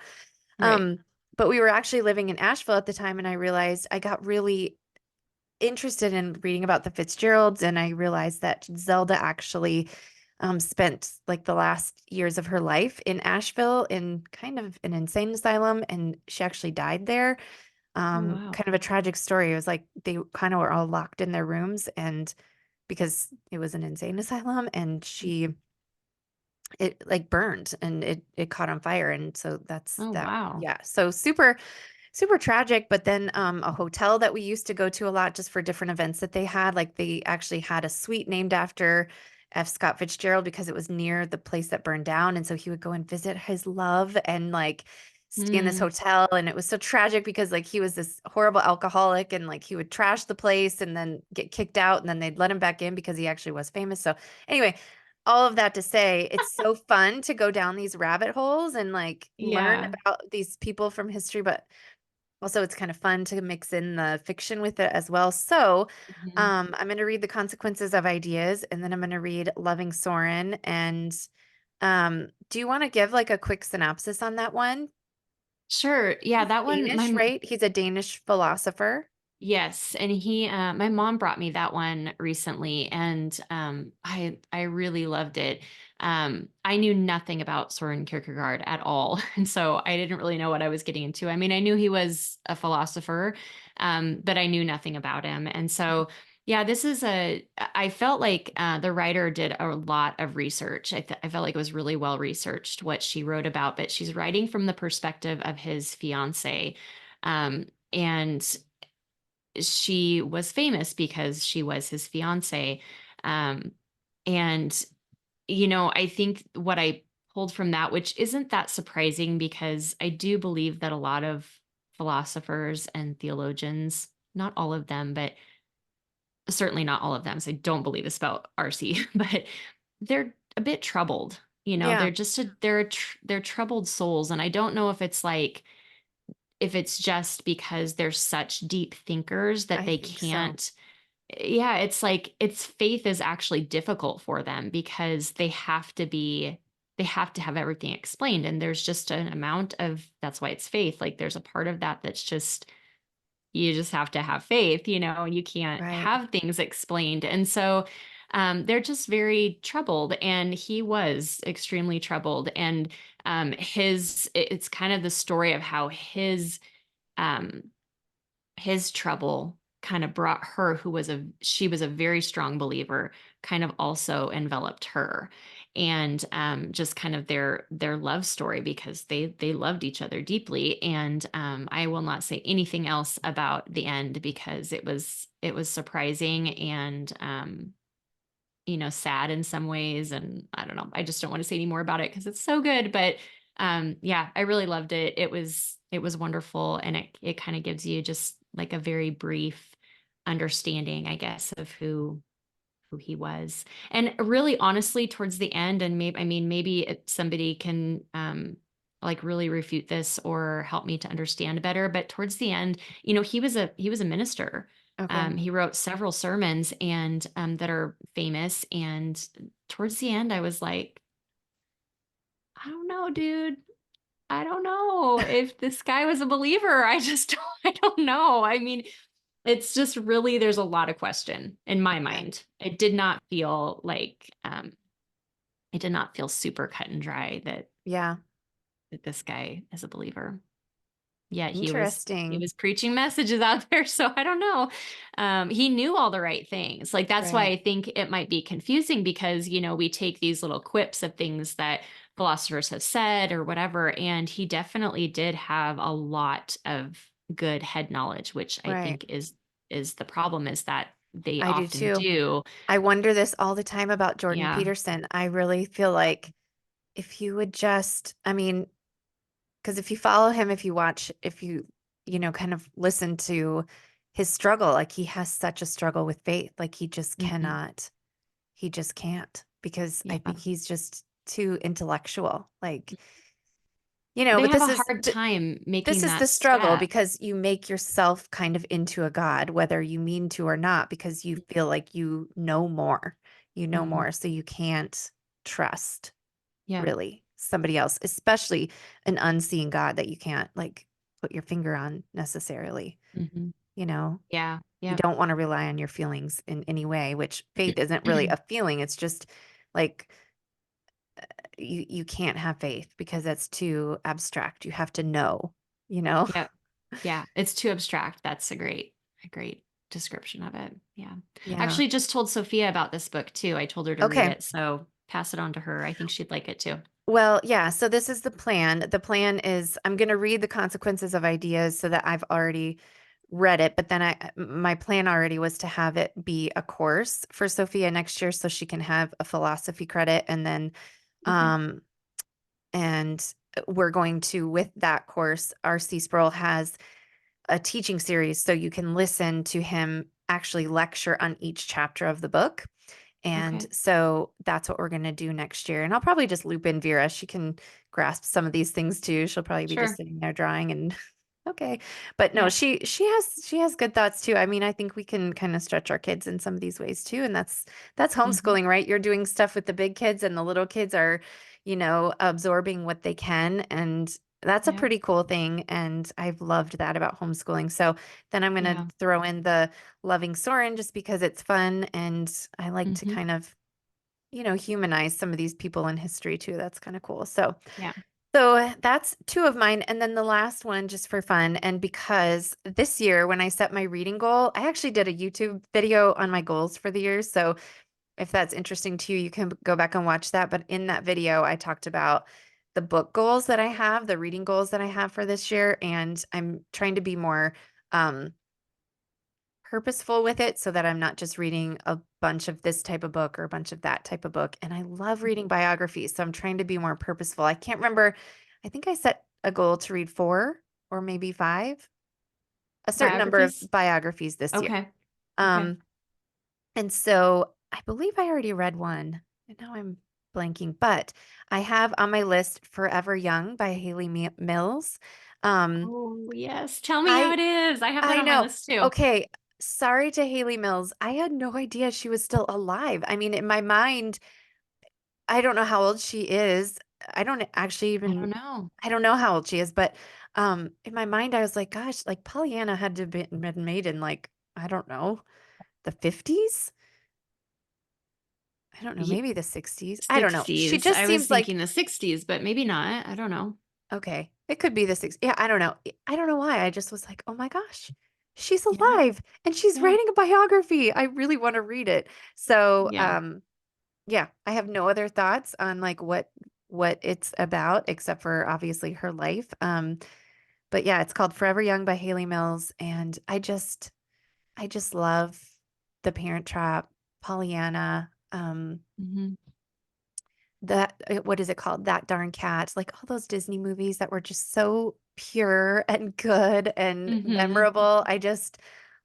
Right. Um, but we were actually living in Asheville at the time, and I realized I got really interested in reading about the Fitzgeralds, and I realized that Zelda actually spent like the last years of her life in Asheville in kind of an insane asylum, and she actually died there. Oh, wow. Kind of a tragic story. It was like they kind of were all locked in their rooms, and because it was an insane asylum, and it like burned and it caught on fire, and so that's Oh, that. wow. Yeah, so super tragic. But then a hotel that we used to go to a lot just for different events that they had, like they actually had a suite named after F. Scott Fitzgerald because it was near the place that burned down. And so he would go and visit his love and like stay in this Mm. hotel. And it was so tragic because like he was this horrible alcoholic and like he would trash the place and then get kicked out and then they'd let him back in because he actually was famous. So anyway, all of that to say, it's so fun to go down these rabbit holes and like learn Yeah. about these people from history, but also, it's kind of fun to mix in the fiction with it as well. So, Mhm. I'm going to read The Consequences of Ideas, and then I'm going to read Loving Soren. And do you want to give like a quick synopsis on that one? Sure. Yeah, He's that one, Danish, right? He's a Danish philosopher. yes, and my mom brought me that one recently, and I really loved it. I knew nothing about Soren Kierkegaard at all, and so I didn't really know what I was getting into. I mean, I knew he was a philosopher, but I knew nothing about him, and so yeah, this is a. I felt like the writer did a lot of research. I felt like it was really well researched what she wrote about, but she's writing from the perspective of his fiance. And she was famous because she was his fiance. Um, and, I think what I pulled from that, which isn't that surprising because I do believe that a lot of philosophers and theologians, not all of them, but certainly not all of them, so I don't believe this about RC, but they're a bit troubled. Yeah. They're just they're troubled souls, and I don't know if it's like if it's just because they're such deep thinkers that I they think so. can't. Yeah, it's like it's faith is actually difficult for them because they have to have everything explained, and there's just an amount of that's why it's faith. Like there's a part of that that's just you just have to have faith, you can't Right. have things explained. And so they're just very troubled. And he was extremely troubled. And it's kind of the story of how um, his trouble kind of brought her she was a very strong believer, kind of also enveloped her. And just kind of their love story, because they loved each other deeply. And I will not say anything else about the end because it was surprising and sad in some ways. And I don't know, I just don't want to say any more about it because it's so good. But yeah, I really loved it. It was wonderful. And it kind of gives you just like a very brief understanding, I guess, of who he was. And really honestly, towards the end, and maybe somebody can like really refute this or help me to understand better. But towards the end, he was a minister. Okay. He wrote several sermons and that are famous. And towards the end, I was like, I don't know, dude. I don't know if this guy was a believer. I just I don't know. It's just really there's a lot of question in my Okay. mind. It did not feel super cut and dry Yeah. that this guy is a believer. Yet he Interesting. was preaching messages out there, so I don't know. He knew all the right things. Like, that's why Right. I think it might be confusing because, we take these little quips of things that philosophers have said or whatever, and he definitely did have a lot of good head knowledge, which I Right. think is the problem is that they I do often too. do. I wonder this all the time about Jordan Yeah. Peterson. I really feel like if you would just, I mean, because if you follow him, if you watch, if you, kind of listen to his struggle, like he has such a struggle with faith. Like Mhm. he just can't because I Yeah. think he's just too intellectual. Like, They but have this a is hard time this making is the that struggle step. because you make yourself kind of into a god, whether you mean to or not, because you feel like you know Mhm. more, so you can't trust Yeah. really somebody else, especially an unseen God that you can't like put your finger on necessarily. Mhm. You know, Yeah. you Yep. don't want to rely on your feelings in any way, which faith isn't really a feeling. It's just like you can't have faith because that's too abstract. You have to know, you know? Yep. Yeah, it's too abstract. That's a great description of it. Yeah. I Yeah. actually just told Sophia about this book too. I told her to read Okay. it, so pass it on to her. I think she'd like it too. Well, yeah, so this is the plan. The plan is I'm going to read The Consequences of Ideas so that I've already read it, but then my plan already was to have it be a course for Sophia next year so she can have a philosophy credit and then Okay. um and we're going to with that course R.C. Sproul has a teaching series so you can listen to him actually lecture on each chapter of the book. And Okay. so that's what we're going to do next year. And I'll probably just loop in Vera. She can grasp some of these things too. She'll probably be just Sure. sitting there drawing and okay. But no, Yeah. she has good thoughts too. I mean, I think we can kind of stretch our kids in some of these ways too. And that's Mhm. homeschooling, right? You're doing stuff with the big kids and the little kids are, absorbing what they can. And that's a Yep. pretty cool thing. And I've loved that about homeschooling. So then I'm going to Yeah. throw in the loving Soren just because it's fun and I like to Mhm. kind of, humanize some of these people in history too. That's kind of cool. Yeah. So that's two of mine. And then the last one, just for fun, and because this year when I set my reading goal, I actually did a YouTube video on my goals for the year. So if that's interesting to you, you can go back and watch that. But in that video, I talked about the book goals that I have, the reading goals that I have for this year. And I'm trying to be more um, purposeful with it so that I'm not just reading a bunch of this type of book or a bunch of that type of book. And I love reading Mhm. biographies. So I'm trying to be more purposeful. I can't remember. I think I set a goal to read four or maybe five, a certain number of Biographies? biographies this year. Okay. Okay. Um, and so I believe I already read one. And now I'm blanking, but I have on my list Forever Young by Haley Mills. Um, Oh, yes. Tell me how I it is. I have that I on my know. list too. Okay, sorry to Haley Mills. I had no idea she was still alive. I mean, in my mind, I don't know how old she is. I don't actually I don't even know. I don't know how old she is, but in my mind I was like, gosh, like Pollyanna had to have been made in like, I don't know, the 50s? I don't know, Ye maybe the 60s. I don't know. She 60s. just I was seems like thinking the 60s, but maybe not. I don't know. okay, it could be the 60s. Yeah, I don't know. I don't know why. I just was like, "Oh my gosh. She's Yeah. alive and she's Yeah. writing a biography. I really want to read it." So, Yeah. yeah, I have no other thoughts on like what it's about except for obviously her life. But yeah, it's called Forever Young by Haley Mills, and I just love The Parent Trap, Pollyanna, Mhm. what is it called? That Darn Cat, like all those Disney movies that were just so pure and good and Mhm. memorable. I just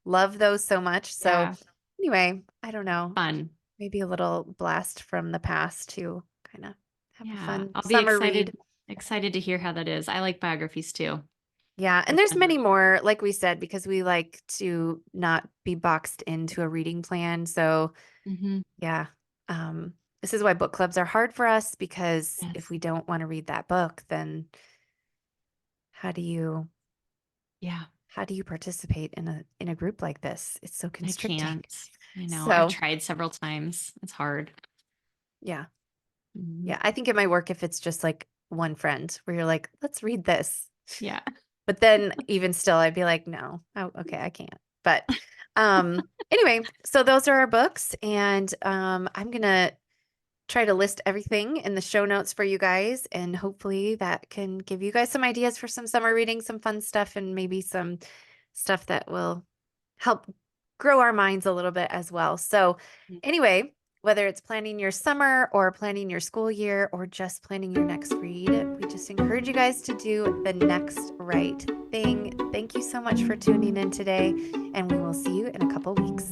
love those so much. So Yeah. anyway, I don't know, Fun. maybe a little blast from the past to kind of have a Yeah. fun I'll be summer read. excited to hear how that is. I like biographies too. Yeah, and They're there's fun. many more, like we said, because we like to not be boxed into a reading plan. So, Mhm. yeah, um, this is why book clubs are hard for us because if Yes. we don't want to read that book, then how do you Yeah. how do you participate in a group like this? It's so I constricting. can't. I know. I've So, tried several times. It's hard. yeah. Mhm. Yeah, I think it might work if it's just like one friend where you're like, "Let's read this." Yeah. But then even still, I'd be like, no, oh, okay, I can't. But anyway, so those are our books, and I'm gonna try to list everything in the show notes for you guys, and hopefully that can give you guys some ideas for some summer reading, some fun stuff, and maybe some stuff that will help grow our minds a little bit as well. So, Mm. anyway, whether it's planning your summer or planning your school year or just planning your next read, we just encourage you guys to do the next right thing. Thank you so much for tuning in today, and we will see you in a couple weeks.